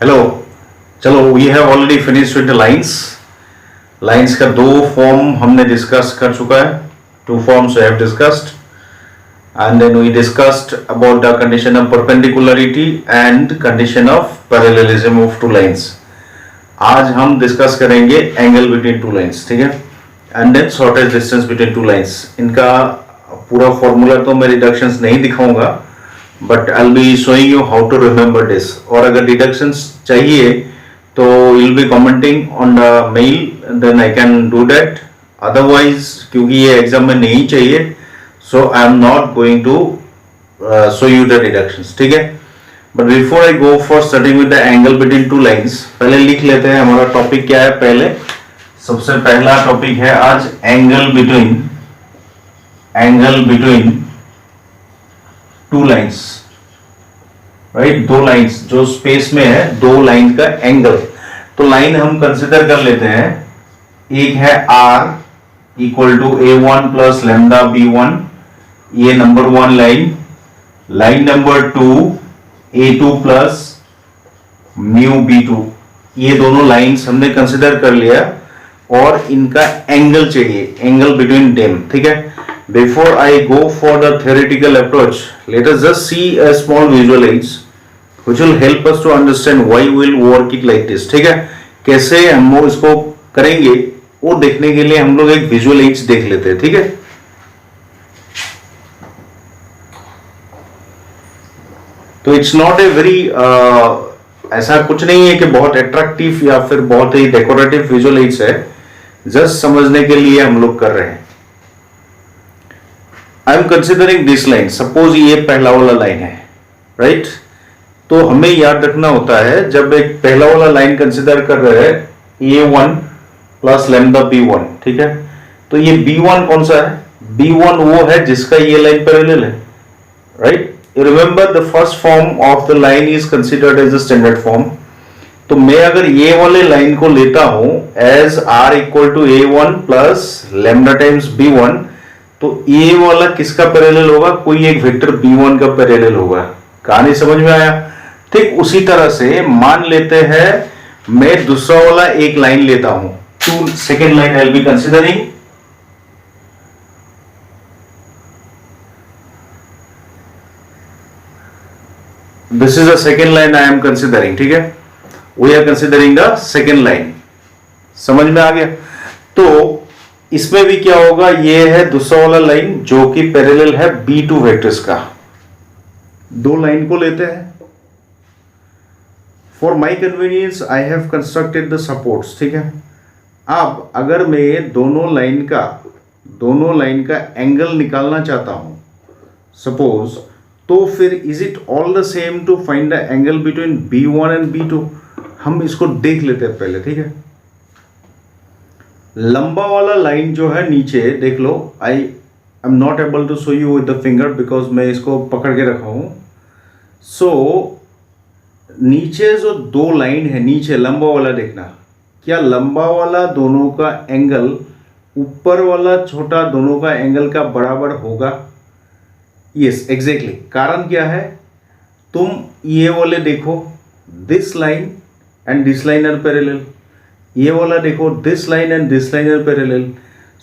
Hello. चलो, we have already finished with the lines. Lines का दो फॉर्म हमने डिस्कस कर चुका है। Two forms we have discussed and then we discussed about the condition of perpendicularity and condition of parallelism of two lines. आज हम discuss करेंगे angle between two lines, ठीक है, and then shortest distance between two lines. इनका पूरा formula तो मैं deductions नहीं दिखाऊंगा, but I will be showing you how to remember this. और अगर डिडक्शंस चाहिए तो you'll be commenting on the mail, then I can do that. Otherwise, क्योंकि ये एग्जाम में नहीं चाहिए, so I am not going to show you the deductions, ठीक है। But before I go for studying with the angle between two lines, पहले लिख लेते हैं हमारा टॉपिक क्या है। पहले सबसे पहला टॉपिक है आज angle between two lines, right. दो लाइंस जो स्पेस में है, दो लाइन का एंगल। तो लाइन हम कंसिडर कर लेते हैं। एक है R equal to A1 plus lambda B1, ये number one line. Line number two A2 plus mu B2, ये दोनों लाइंस हमने कंसिडर कर लिया और इनका एंगल चाहिए, एंगल बिटवीन देम, ठीक है। Before I go for the theoretical approach, let us just see a small visualize which will help us to understand why we will work it like this, ठीक है। कैसे हम वो इसको करेंगे वो देखने के लिए हम लोग एक विजुअलाइज देख लेते हैं, ठीक है। तो इट्स नॉट ए वेरी ऐसा कुछ नहीं है कि बहुत अट्रैक्टिव या फिर बहुत ही डेकोरेटिव विजुअलाइज है, जस्ट समझने के लिए हम लोग कर रहे हैं। आई am considering this line, suppose ये पहला वाला लाइन है, राइट। तो हमें याद रखना होता है जब एक पहला वाला लाइन कंसिडर कर रहे हैं A1 प्लस लैम्डा B1, ठीक है। तो ये B1 कौन सा है? B1 वो है जिसका ये लाइन पैरेलल है, right. Remember the first form of the line is considered as the standard form. तो मैं अगर ये वाले लाइन को लेता हूं as R equal to A1 plus lambda times B1, तो ये वाला किसका पैरेलल होगा? कोई एक वेक्टर B1 का पैरेलल होगा। कहानी समझ में आया? ठीक उसी तरह से मान लेते हैं मैं दूसरा वाला एक लाइन लेता हूं, to second line I will be considering. This is the second line I am considering, ठीक है। We are considering the second line. समझ में आ गया? तो इसमें भी क्या होगा, ये है दूसरा वाला लाइन जो कि पैरेलल है B2 वेक्टर्स का। दो लाइन को लेते हैं। For my convenience I have constructed the supports, ठीक है। अब अगर मैं दोनों लाइन का एंगल निकालना चाहता हूं सपोज, तो फिर is it all the same to find the angle between B1 and B2? हम इसको देख लेते हैं पहले, ठीक है। लंबा वाला लाइन जो है नीचे देख लो, I am not able to show you with the finger because मैं इसको पकड़ के रखा हूं। सो नीचे जो दो लाइन है, नीचे लंबा वाला देखना, क्या लंबा वाला दोनों का एंगल ऊपर वाला छोटा दोनों का एंगल का बराबर होगा? Yes, exactly. कारण क्या है? तुम ये वाले देखो, this line and this line are parallel. ये वाला देखो, this line and this line are parallel.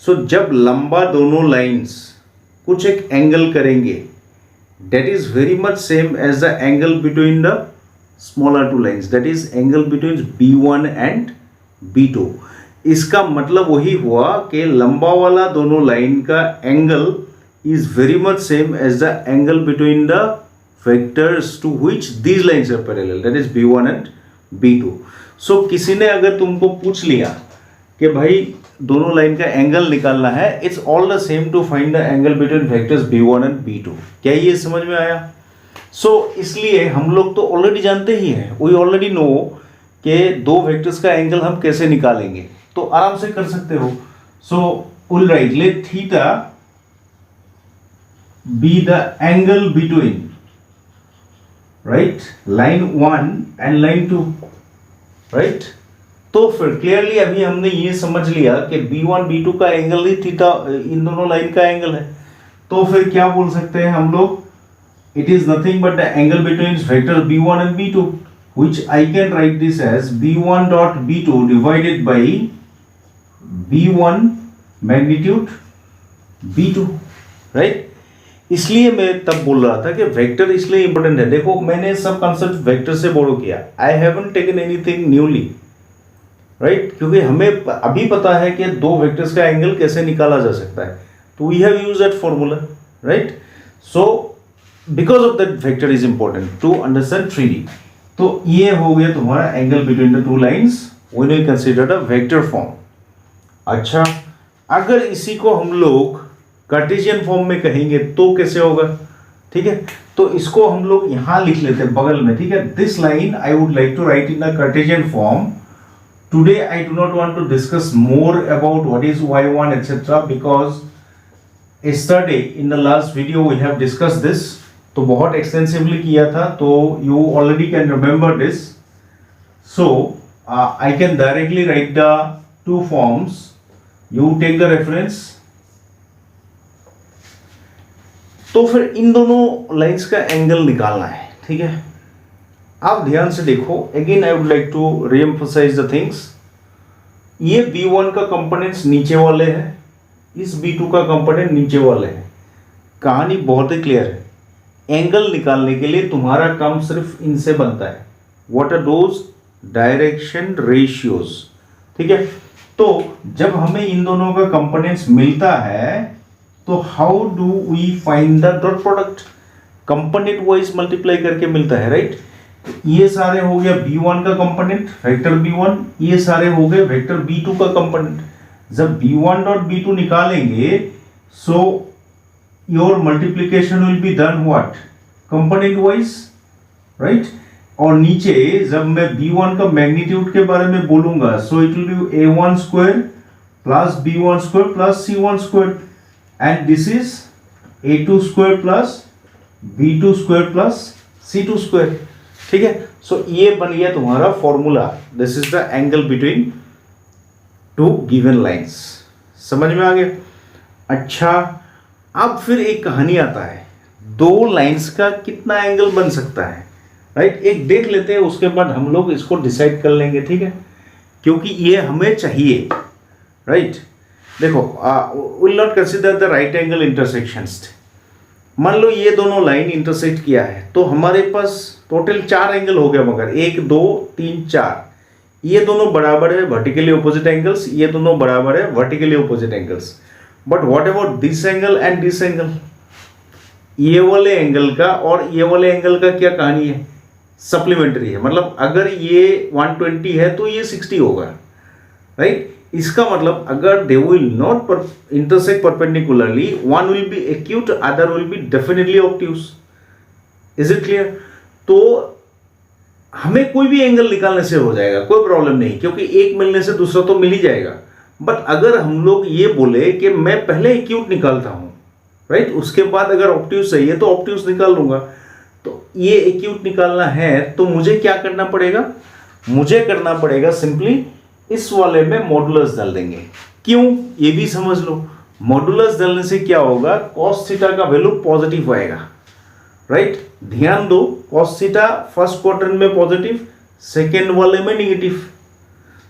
So जब लंबा दोनों लाइंस कुछ एक एंगल करेंगे, that is very much same as the angle between the smaller two lines, that is angle between B1 and B2। इसका मतलब वही हुआ कि लंबा वाला दोनों लाइन का angle is very much same as the angle between the vectors to which these lines are parallel, that is B1 and B2। so किसी ने अगर तुमको पूछ लिया कि भाई दोनों लाइन का एंगल निकालना है, it's all the same to find the angle between vectors B1 and B2। क्या ये समझ में आया? इसलिए हम लोग तो ऑलरेडी जानते ही हैं, वी ऑलरेडी नो कि दो वेक्टर्स का एंगल हम कैसे निकालेंगे, तो आराम से कर सकते हो। Will right let theta B the angle between, right, line 1 and line 2, right. तो फिर क्लियरली अभी हमने ये समझ लिया कि B1 B2 का एंगल ही थीटा इन दोनों लाइन का एंगल है। तो फिर क्या बोल सकते हैं हम लोग? It is nothing but the angle between vector B1 and B2। which I can write this as b1 dot b2 divided by b1 magnitude b2, right. इसलिए मैं तब बोल रहा था कि वेक्टर इसलिए इंपॉर्टेंट है। देखो मैंने सब कंसेप्ट वेक्टर से बोरो किया, I haven't taken anything newly, right, क्योंकि हमें अभी पता है कि दो वेक्टर्स का एंगल कैसे निकाला जा सकता है, तो we have used that formula, right. So because of that vector is important to understand 3D। तो ये हो गया तुम्हारा angle between the two lines when we consider the vector form. अच्छा, अगर इसी को हम लोग कार्टेशियन फॉर्म में कहेंगे तो कैसे होगा, ठीक है। तो इसको हम लोग यहां लिख लेते हैं बगल में, ठीक है। This line I would like to write in the Cartesian form. Today I do not want to discuss more about what is y1 etcetera, because yesterday in the last video we have discussed this, तो बहुत extensively किया था, तो you already can remember this. So I can directly write the two forms. You take the reference. तो फिर इन दोनों lines का angle निकालना है, ठीक है। आप ध्यान से देखो, again I would like to reemphasize the things. ये B1 का कंपोनेंट्स नीचे वाले हैं, इस B2 का कंपोनेंट नीचे वाले हैं। कहानी बहुत ही क्लियर है। एंगल निकालने के लिए तुम्हारा काम सिर्फ इनसे बनता है, what are those, direction ratios, ठीक है। तो जब हमें इन दोनों का कंपोनेंट्स मिलता है तो how do we find the dot product, component wise multiply करके मिलता है, राइट। ये सारे हो गया B1 का कंपोनेंट वेक्टर B1, ये सारे हो गए वेक्टर B2 का कंपोनेंट। जब b1 डॉट b2 निकालेंगे, so your multiplication will be done what, component wise, right. और नीचे जब मैं b1 का मैग्नीट्यूड के बारे में बोलूंगा, so it will be a1 square plus b1 square plus c1 square, and this is a2 square plus b2 square plus c2 square, ठीक है। सो ये बन गया तुम्हारा formula, this is the angle between to given lines. समझ में आ गया। अच्छा, अब फिर एक कहानी आता है, दो लाइंस का कितना एंगल बन सकता है, राइट। एक देख लेते हैं, उसके बाद हम लोग इसको डिसाइड कर लेंगे, ठीक है, क्योंकि ये हमें चाहिए, राइट। देखो, will not consider the right angle intersections. मान लो ये दोनों लाइन इंटरसेक्ट किया है, तो हमारे पास टोटल 4 एंगल हो गया, मगर 1 2 3 4, ये दोनों बराबर है वर्टिकली ऑपोजिट एंगल्स, ये दोनों बराबर है vertically opposite angles. But what about this angle and this angle, ये वाले एंगल का और ये वाले एंगल का क्या कहानी है, सप्लीमेंट्री है। मतलब अगर ये 120 है तो ये 60 होगा, राइट। इसका मतलब अगर they will not intersect perpendicularly, one will be acute, other will be definitely obtuse. Is it clear. तो हमें कोई भी एंगल निकालने से हो जाएगा, कोई प्रॉब्लम नहीं, क्योंकि एक मिलने से दूसरा तो मिल ही जाएगा। बट अगर हम लोग ये बोले कि मैं पहले एक्यूट निकालता हूं, राइट, उसके बाद अगर ऑब्ट्यूज चाहिए तो ऑब्ट्यूज निकाल लूंगा, तो ये एक्यूट निकालना है तो मुझे क्या करना पड़ेगा, मुझे करना पड़ेगा सिंपली इस वाले में मॉडुलस डाल देंगे। क्यों, ये भी समझ लो। मॉडुलस डालने से क्या होगा, कॉस थीटा का वैल्यू पॉजिटिव आएगा, राइट। ध्यान दो, कॉस थीटा फर्स्ट क्वाड्रेंट में पॉजिटिव, सेकेंड वाले में निगेटिव।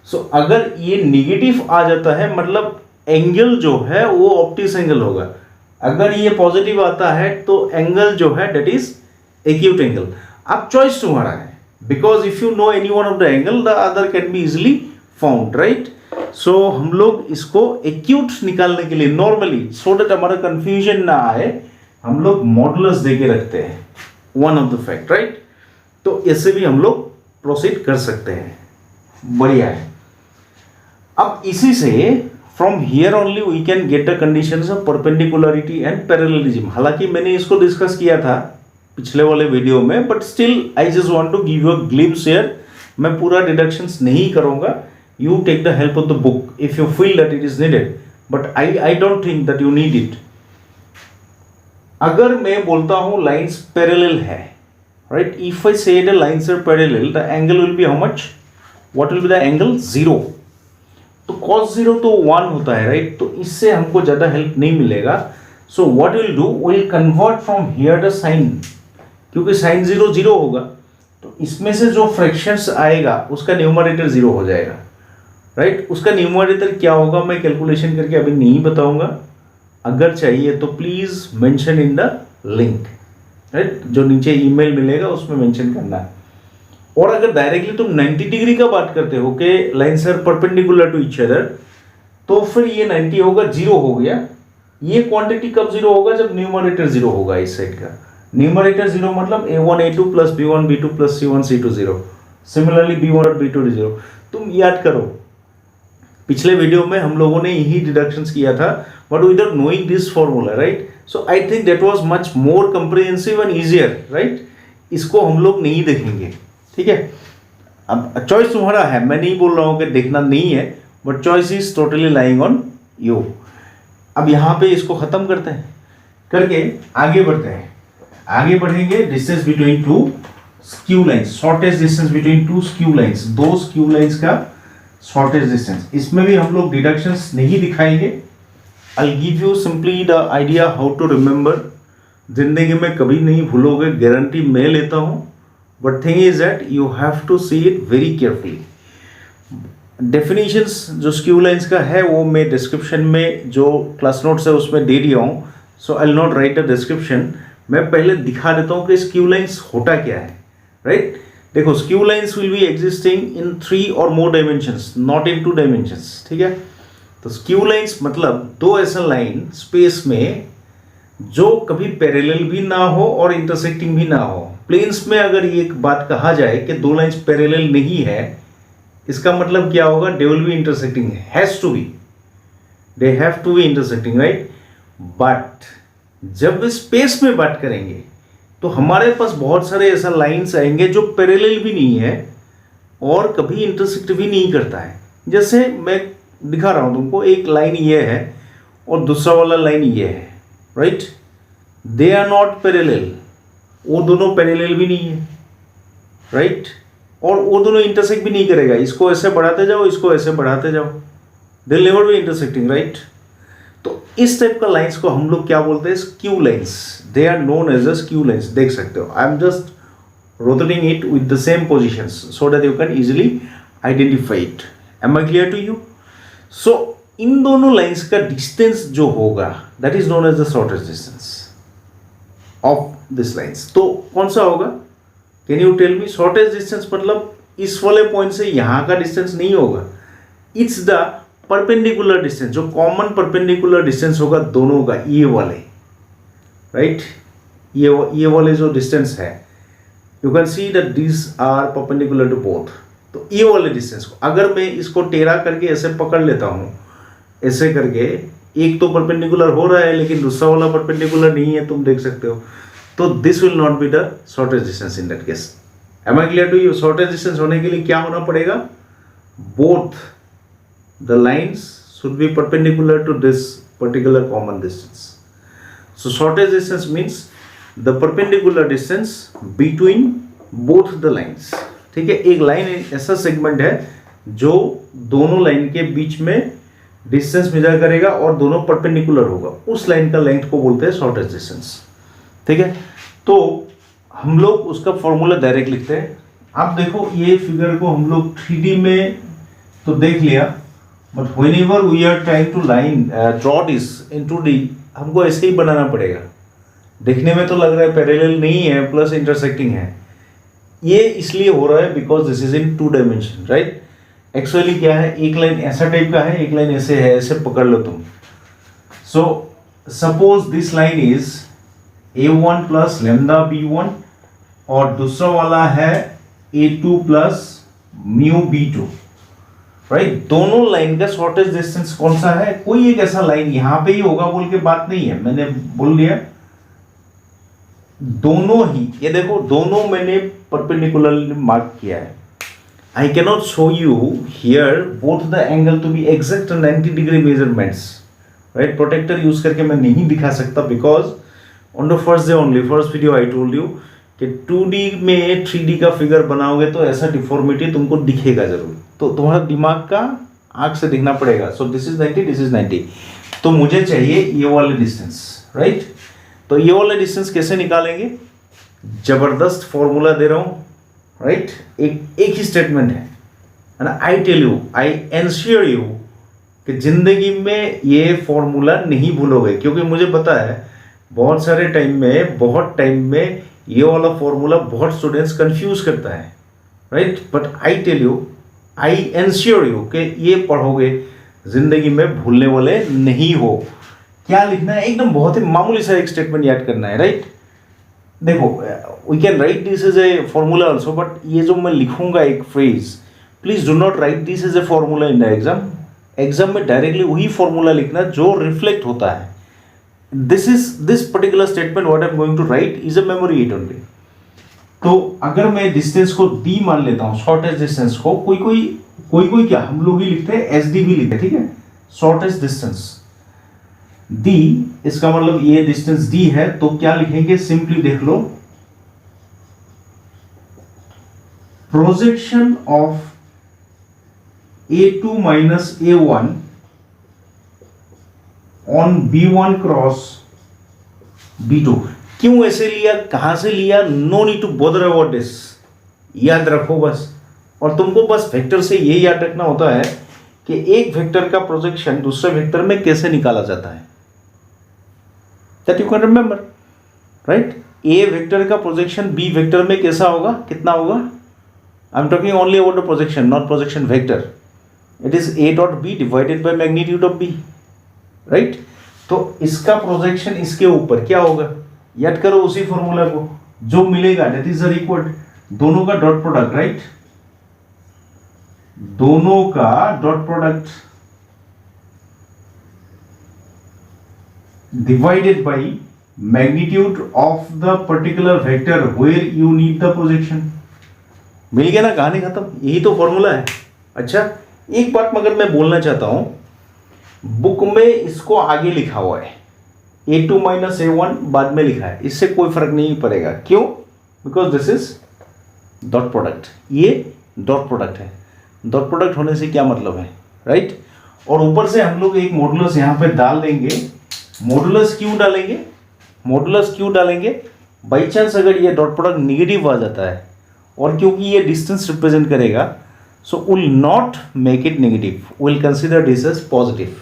सो अगर ये निगेटिव आ जाता है, मतलब एंगल जो है वो ऑब्ट्यूज एंगल होगा। अगर ये पॉजिटिव आता है तो एंगल जो है डेट इज एक्यूट एंगल। अब चॉइस तुम्हारा है, because if you know any one of the angle the other can be easily found, right. So हम लोग इसको एक्यूट निकालने के लिए नॉर्मली, सो दैट हमारा कंफ्यूजन ना आए, हम लोग मॉडुलस देके रखते हैं, one of the fact, right. तो ऐसे भी हम लोग प्रोसीड कर सकते हैं, बढ़िया है। अब इसी से from here only we can get the conditions of perpendicularity and parallelism. हालांकि मैंने इसको डिस्कस किया था पिछले वाले वीडियो में, but still I just want to give you a glimpse here. मैं पूरा डिडक्शंस नहीं करूंगा, you take the help of the book if you feel that it is needed, but I don't think that you need it. अगर मैं बोलता हूं lines parallel है, right, if I say the lines are parallel, the angle will be how much, what will be the angle, 0। तो cos 0 तो 1 होता है, right. तो इससे हमको ज्यादा हेल्प नहीं मिलेगा। So what will do, will convert from here the sine, क्योंकि साइन 0 0 होगा, तो इसमें से जो फ्रैक्शंस आएगा उसका न्यूमरेटर 0 हो जाएगा, राइट। उसका न्यूमरेटर क्या होगा मैं कैलकुलेशन करके अभी नहीं बताऊंगा, अगर चाहिए तो please mention in the link, right. जो नीचे ईमेल मिलेगा उसमें मेंशन करना है। और अगर डायरेक्टली तुम 90 डिग्री का बात करते हो कि lines are perpendicular to each other, तो फिर ये 90 होगा, 0 हो गया। ये क्वांटिटी कब 0 होगा, जब न्यूमरेटर 0 होगा इस साइड का। न्यूमरेटर 0 मतलब a1 a2 plus b1 b2 plus c1 c2 0, similarly b1 और b2 0। तुम याद करो पिछले वीडियो में हम लोगों ने यही डिडक्शंस किया था, but without knowing this formula, right. So I think that was much more comprehensive and easier, right. इसको हम लोग नहीं देखेंगे, ठीक है। अब चॉइस तुम्हारा है, मैं नहीं बोल रहा हूं कि देखना नहीं है, but choice is totally lying on you. अब यहां पे इसको खत्म करते हैं, करके आगे बढ़ते हैं। आगे बढ़ेंगे, distance between two skew lines, shortest distance between two skew lines, दो स्क्यू लाइंस का शॉर्टेस्ट डिस्टेंस। इसमें भी हम लोग डिडक्शंस नहीं दिखाएंगे। I give you simply the idea how to remember. जिंदगी में कभी नहीं भूलोगे, गारंटी मैं लेता हूं, but thing is that you have to see it very carefully. Definitions जो स्क्यू लाइंस का है वो मैं डिस्क्रिप्शन में जो क्लास नोट्स है उसमें दे दिया हूँ, so I will not write the description. मैं पहले दिखा देता हूँ कि स्क्यू लाइंस होता क्या है, राइट। देखो, skew lines will be existing in 3 और मोर डायमेंशंस, नॉट इन 2 डायमेंशंस, ठीक है। तो स्क्यू लाइंस मतलब दो ऐसा लाइन स्पेस में जो कभी पैरेलल भी ना हो और इंटरसेक्टिंग भी ना हो। प्लेन्स में अगर ये एक बात कहा जाए कि दो लाइंस पैरेलल नहीं है, इसका मतलब क्या होगा, they will be intersecting, has to be, they have to be intersecting, right. But जब स्पेस में बात करेंगे तो हमारे पास बहुत सारे ऐसा लाइंस आएंगे जो पैरेलल भी नहीं है और कभी इंटरसेक्ट भी नहीं करता है। जैसे मैं दिखा रहा हूं तुमको, एक लाइन ये है और दूसरा वाला लाइन ये है, right. They are not parallel, वो दोनों पैरेलल भी नहीं है, राइट। और वो दोनों इंटरसेक्ट भी नहीं करेगा। इसको ऐसे बढ़ाते जाओ, इसको ऐसे बढ़ाते जाओ, they will never be intersecting, right. तो इस टाइप का लाइंस को हम लोग क्या बोलते हैं, skew lines. They are known as a skew lines. देख सकते हो, I am just rotating it with the same positions so that you can easily identify it. Am I clear to you? So इन दोनों lines का distance जो होगा that is known as the shortest distance of this lines. तो कौन सा होगा, can you tell me? Shortest distance मतलब इस वाले पॉइंट से यहां का डिस्टेंस नहीं होगा, इट्स द परपेंडिकुलर डिस्टेंस, जो कॉमन परपेंडिकुलर डिस्टेंस होगा दोनों का, ये वाले, राइट। ये वाले जो डिस्टेंस है, you can see that this are perpendicular to both. तो ये वाले डिस्टेंस को अगर मैं इसको टेढ़ा करके ऐसे पकड़ लेता हूं, ऐसे करके, एक तो परपेंडिकुलर हो रहा है लेकिन दूसरा वाला परपेंडिकुलर नहीं है, तुम देख सकते हो, तो this will not be the shortest distance in that case. Am I clear to you? Shortest distance होने के लिए क्या होना पड़ेगा, both the lines should be perpendicular to this particular common distance. So shortest distance means the perpendicular distance between both the lines. ठीक है, एक line ऐसा सेगमेंट है जो दोनों लाइन के बीच में डिस्टेंस मेजर करेगा और दोनों परपेंडिकुलर होगा, उस लाइन का लेंथ को बोलते हैं शॉर्टेस्ट डिस्टेंस, ठीक है। तो हम लोग उसका फॉर्मूला डायरेक्ट लिखते हैं। आप देखो, ये फिगर को हम लोग 3D में तो देख लिया, but whenever we are trying to draw this in 2D, हमको ऐसे ही बनाना पड़ेगा। देखने में तो लग रहा है पैरेलल नहीं है प्लस इंटरसेक्टिंग है, ये इसलिए हो रहा है because this is in 2 dimension, right. Actually क्या है, एक लाइन ऐसा टाइप का है, एक लाइन ऐसे है, ऐसे पकड़ लो तुम। So suppose this line is a1 plus lambda b1 और दूसरा वाला है a2 plus mu b2, right. दोनों लाइन का शॉर्टेस्ट डिस्टेंस कौन सा है? कोई एक ऐसा लाइन यहां पे ही होगा बोल के बात नहीं है, मैंने बोल दिया दोनों ही। ये देखो, दोनों मैंने परपेंडिकुलरली मार्क किया है। I can not show you here both the angle to be exact 90 degree measurements, right. Protractor use करके मैं नहीं दिखा सकता because on the first day only, first video I told you कि 2D में 3D का फिगर बनाओगे तो ऐसा डिफॉर्मिटी तुमको दिखेगा जरूर, तो तुम्हारा दिमाग का आंख से दिखना पड़ेगा। सो दिस इज 90, दिस इज 90, तो मुझे चाहिए ये वाले डिस्टेंस, राइट। तो ये वाले डिस्टेंस कैसे निकालेंगे? जबरदस्त फॉर्मूला दे रहा हूं, राइट, एक ही स्टेटमेंट है ना, I tell you, I ensure you कि जिंदगी में ये फॉर्मूला नहीं भूलोगे, क्योंकि मुझे पता है बहुत सारे बहुत टाइम में ये वाला फॉर्मूला बहुत स्टूडेंट्स कंफ्यूज करता है, right. But I tell you, I ensure you कि ये पढ़ोगे जिंदगी में भूलने वाले नहीं हो। क्या लिखना है, एकदम बहुत ही मामूली सा एक स्टेटमेंट याद करना है, राइट। देखो, we can write this as a formula also, but ये जो मैं लिखूंगा एक phrase, please do not write this as a formula in the exam में डायरेक्टली वही फॉर्मूला लिखना जो रिफ्लेक्ट होता है। This particular statement what I am going to write is a memory aid only. तो अगर मैं डिस्टेंस को डी मान लेता हूं, शॉर्टेस्ट डिस्टेंस को, कोई क्या हम लोग ही लिखते हैं, एस डी भी लिखते हैं, ठीक है, शॉर्टेस्ट डिस्टेंस डी, इसका मतलब ये डिस्टेंस डी है, तो क्या लिखेंगे, सिंपली देख लो, projection of A2 minus A1 on B1 cross B2। क्यों ऐसे लिया, कहां से लिया, no need to bother about this, याद रखो बस। और तुमको बस वेक्टर से ये याद रखना होता है कि एक वेक्टर का प्रोजेक्शन दूसरे वेक्टर में कैसे निकाला जाता है, that you can remember, right. A vector का प्रोजेक्शन बी वेक्टर में कैसा होगा, कितना होगा, I am talking only about the projection, not projection vector. It is A dot B divided by magnitude of B, right. तो इसका projection इसके ऊपर क्या होगा, याद करो उसी फॉर्मूला को, जो मिलेगा दैट इज इक्वल दोनों का डॉट प्रोडक्ट, राइट, दोनों का dot product divided by magnitude of the particular vector where you need the projection. मिल गया ना, कहानी खत्म, यही तो फॉर्मूला है। अच्छा, एक बात मगर मैं बोलना चाहता हूं, बुक में इसको आगे लिखा हुआ है, A2 माइनस A1 बाद में लिखा है, इससे कोई फर्क नहीं पड़ेगा, क्यों, because this is dot product, ये डॉट प्रोडक्ट है। डॉट प्रोडक्ट होने से क्या मतलब है, राइट। और ऊपर से हम लोग एक मॉडुलस यहां पे डाल देंगे। मॉडुलस क्यों डालेंगे, बाई चांस अगर ये डॉट प्रोडक्ट निगेटिव आ जाता है, और क्योंकि ये डिस्टेंस रिप्रेजेंट करेगा, so will not make it negative, we'll consider this as positive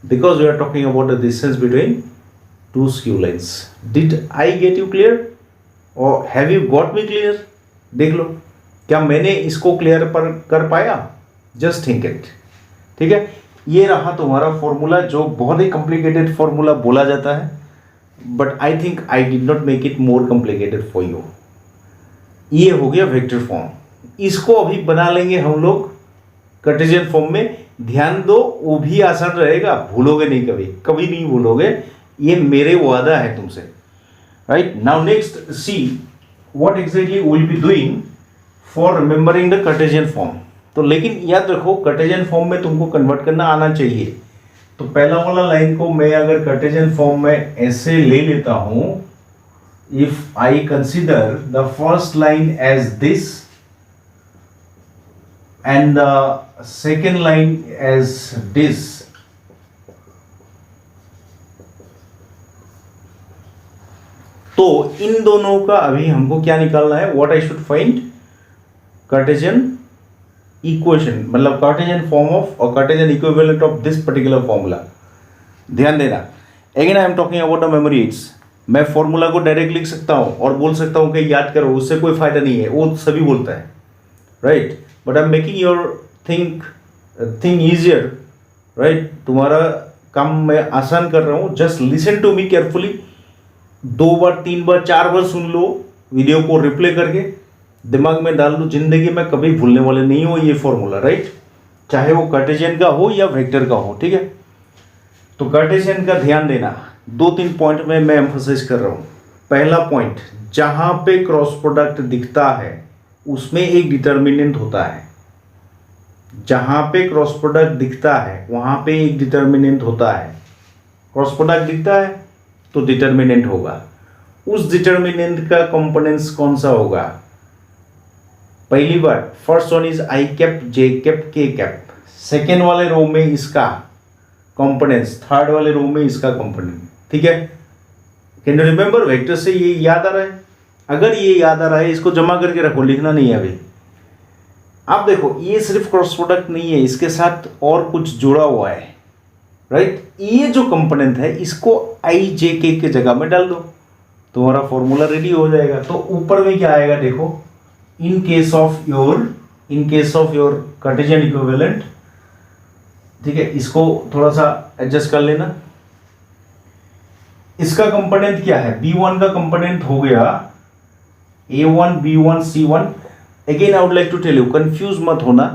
because we are talking about the distance between two skew lines. Did I get you clear or have you got me clear? देख लो, क्या मैंने इसको clear कर पाया, just think it, ठीक है। ये रहा तुम्हारा फॉर्मूला, जो बहुत ही कॉम्प्लिकेटेड फॉर्मूला बोला जाता है, but I think I did not make it more complicated for you. ये हो गया वेक्टर फॉर्म, इसको अभी बना लेंगे हम लोग कार्टेशियन फॉर्म में। ध्यान दो, वो भी आसान रहेगा, भूलोगे नहीं, कभी नहीं भूलोगे, ये मेरे वादा है तुमसे, right. Now next see what exactly will be doing for remembering the Cartesian form. तो लेकिन याद रखो, कार्टेशियन फॉर्म में तुमको कन्वर्ट करना आना चाहिए। तो पहला वाला लाइन को मैं अगर कार्टेशियन फॉर्म में ऐसे ले लेता हूं, if I consider the first line as this and the second line as this, तो इन दोनों का अभी हमको क्या निकालना है, what I should find, Cartesian equation, मतलब कार्टेशियन फॉर्म ऑफ और Cartesian equivalent of this particular formula. ध्यान देना, again I am talking about the memory aids. मैं फॉर्मूला को डायरेक्ट लिख सकता हूं और बोल सकता हूं कि याद करो, उससे कोई फायदा नहीं है, वो सभी बोलता है, right. But I am making your thing easier, right. तुम्हारा काम मैं आसान कर रहा हूँ, just listen to me carefully. 2 बार 3 बार 4 बार सुन लो, वीडियो को रिप्ले करके दिमाग में डाल दो, जिंदगी में कभी भूलने वाले नहीं हो ये फॉर्मूला, राइट, चाहे वो कार्टेशियन का हो या वेक्टर का हो, ठीक है। तो कार्टेशियन का ध्यान देना, 2-3 पॉइंट में मैं एम्फसाइज कर रहा हूँ। पहला पॉइंट, जहां पे क्रॉस प्रोडक्ट दिखता है उसमें एक डिटर्मिनेंट होता है, जहां पे क्रॉस प्रोडक्ट दिखता है वहां पे एक डिटर्मिनेंट होता है। क्रॉस प्रोडक्ट दिखता है तो डिटर्मिनेंट होगा, उस डिटर्मिनेंट का कंपोनेंट्स कौन सा होगा, पहली बार first one is I cap, J cap, K cap, second वाले रो में इसका कंपोनेंट्स, थर्ड वाले रो में इसका कंपोनेंट, ठीक है। कैन यू रिमेंबर, वेक्टर से ये याद आ रहा है, अगर ये याद आ रहा है इसको जमा करके रखो, लिखना नहीं है अभी। आप देखो ये सिर्फ क्रॉस प्रोडक्ट नहीं है, इसके साथ और कुछ जुड़ा हुआ है, राइट। ये जो कंपोनेंट है इसको आई जे के जगह में डाल दो, तुम्हारा फॉर्मूला रेडी हो जाएगा। तो ऊपर में क्या आएगा देखो, in case of your Cartesian equivalent, ठीक है, इसको थोड़ा सा एडजस्ट कर लेना। इसका कंपोनेंट क्या है, B1 का कंपोनेंट हो गया A1 B1 C1। Again I would like to tell you, confuse मत होना,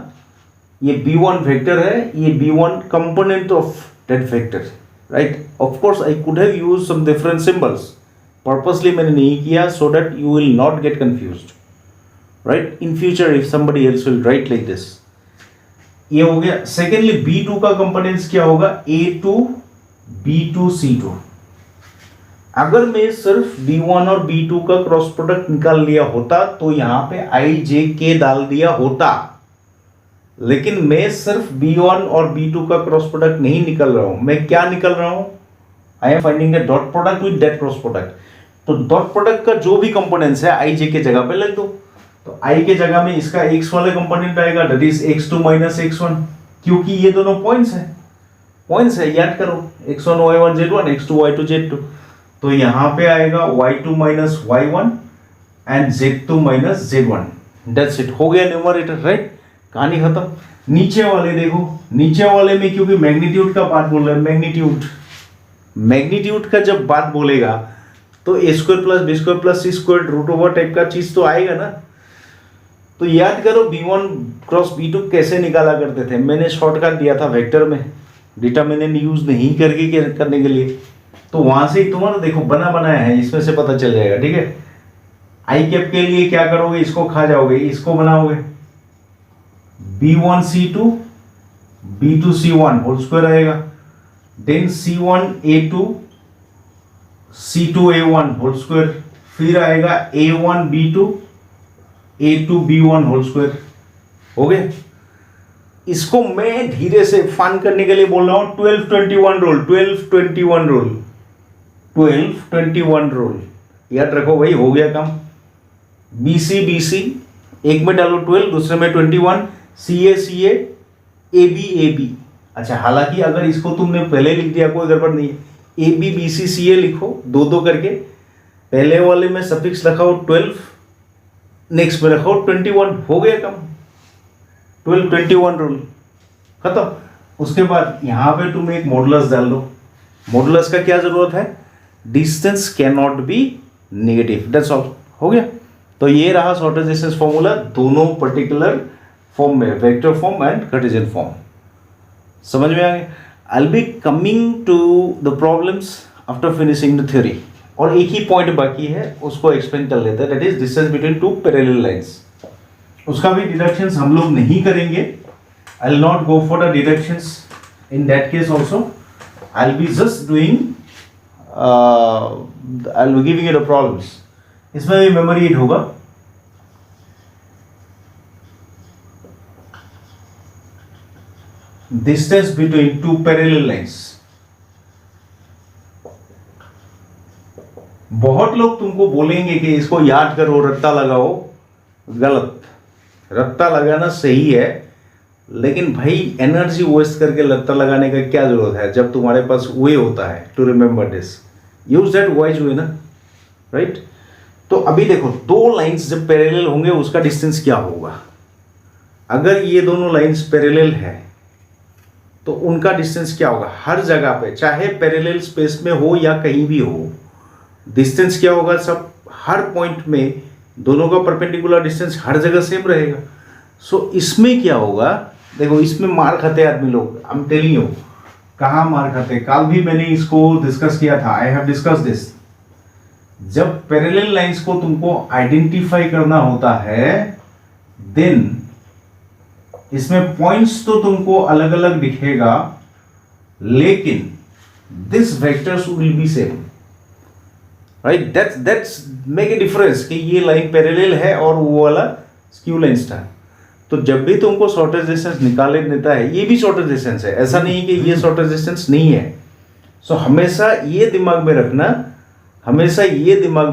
ये B1 वेक्टर है, ये B1 component of that vector, right. Of course I could have used some different symbols, purposely मैंने नहीं किया, so that you will not get confused, right. In future if somebody else will write like this, ये हो गया। Secondly B2 का components क्या होगा, A2 B2 C2। अगर मैं सिर्फ B1 और B2 का क्रॉस प्रोडक्ट निकाल लिया होता तो यहां पे आई जे के डाल दिया होता, लेकिन मैं सिर्फ B1 और B2 का क्रॉस प्रोडक्ट नहीं निकल रहा हूं, मैं क्या निकल रहा हूं, I am finding the dot product with that cross product. तो डॉट प्रोडक्ट का जो भी कंपोनेंट्स है आई जे के जगह पे लिख दो। तो आई के जगह में इसका x वाले कंपोनेंट आएगा, that is x2 minus x1, क्योंकि ये दोनों पॉइंट्स है, याद करो, x1 y1 z1 x2 y2 z2। तो यहां पे आएगा y2 minus y1 and z2 minus z1, that's it, हो गया न्यूमरेटर, राइट, कहानी खत्म। नीचे वाले देखो, नीचे वाले में क्योंकि मैग्नीट्यूड का बात बोल रहा है, मैग्नीट्यूड का जब बात बोलेगा तो a square plus b square plus c square root over type का चीज तो आएगा ना। तो याद करो B1 क्रॉस B2 कैसे निकाला करते थे, मैंने शॉर्टकट दिया था वेक्टर में, डिटरमिनेंट यूज नहीं करने के लिए, तो वहां से तुम्हारा देखो बना बनाया है, इसमें से पता चल जाएगा, ठीक है। आई कैप के लिए क्या करोगे, इसको खा जाओगे, इसको बनाओगे B1 C2 B2 C1 whole square आएगा, then C1 A2 C2 A1 whole square, फिर आएगा A1 B2 A2 B1 whole square, हो गया। इसको मैं धीरे से फन करने के लिए बोल रहा हूं 12-21 रूल, 12-21 रूल, 12-21 रूल, याद रखो भाई, हो गया काम। BC एक में डालो 12, दूसरे में 21, CA AB। अच्छा, हालांकि अगर इसको तुमने पहले लिख दिया कोई गड़बड़ नहीं है, AB BC CA लिखो दो करके, पहले वाले में सफिक्स रखाओ 12, नेक्स्ट में रखो 21, हो गया कम, 12-21 रूल खत्म। उसके बाद यहां पे तुम एक मॉडुलस डाल दो, मॉडुलस का क्या जरूरत है, distance can not be negative, that's all, हो गया। तो ये रहा शॉर्टेज डिस्टेंस फॉर्मूला दोनों पर्टिकुलर फॉर्म में, vector form and Cartesian form, समझ में आ गया। I will be coming to the problems after finishing the theory, और एक ही पॉइंट बाकी है, उसको एक्सप्लेन कर लेते हैं, that is distance between to parallel lines. उसका भी डिडक्शंस हम लोग नहीं करेंगे, आई will not go for the deductions in that case also, I will be just doing, I will be giving you the problems. इसमें भी मेमोरी एड होगा, distance between to parallel lines. बहुत लोग तुमको बोलेंगे कि इसको याद करो, रट्टा लगाओ, गलत, रट्टा लगाना सही है, लेकिन भाई एनर्जी वेस्ट करके रट्टा लगाने का क्या जरूरत है, जब तुम्हारे पास वे होता है to remember this, use that wise way ना, राइट। तो अभी देखो, दो लाइंस जब पैरेलल होंगे उसका डिस्टेंस क्या होगा, अगर ये दोनों लाइंस पैरेलल है तो उनका डिस्टेंस क्या होगा, हर जगह पे, चाहे पैरेलल स्पेस में हो या कहीं भी हो, डिस्टेंस क्या होगा, सब हर पॉइंट में दोनों का परपेंडिकुलर डिस्टेंस हर जगह सेम रहेगा। सो इसमें क्या होगा, देखो इसमें मार खाते आदमी लोग, आई एम टेलिंग यू, कहाँ मार खाते, कल भी मैंने इसको डिस्कस किया था, आई हैव डिस्कस दिस। जब पैरेलल लाइंस को तुमको आइडेंटिफाई करना होता है, देन इसमें पॉइंट्स तो तुमको अलग अलग दिखेगा, लेकिन this vectors will be same, right. That's make a difference कि ये लाइन पैरेलल है और वो वाला स्क्यू लाइंस था। तो जब भी तुमको शॉर्टेज डिस्टेंस निकाले देता है, ये भी शॉर्टेज डिस्टेंस है, ऐसा नहीं कि ये शॉर्टेज डिस्टेंस नहीं है। सो हमेशा ये दिमाग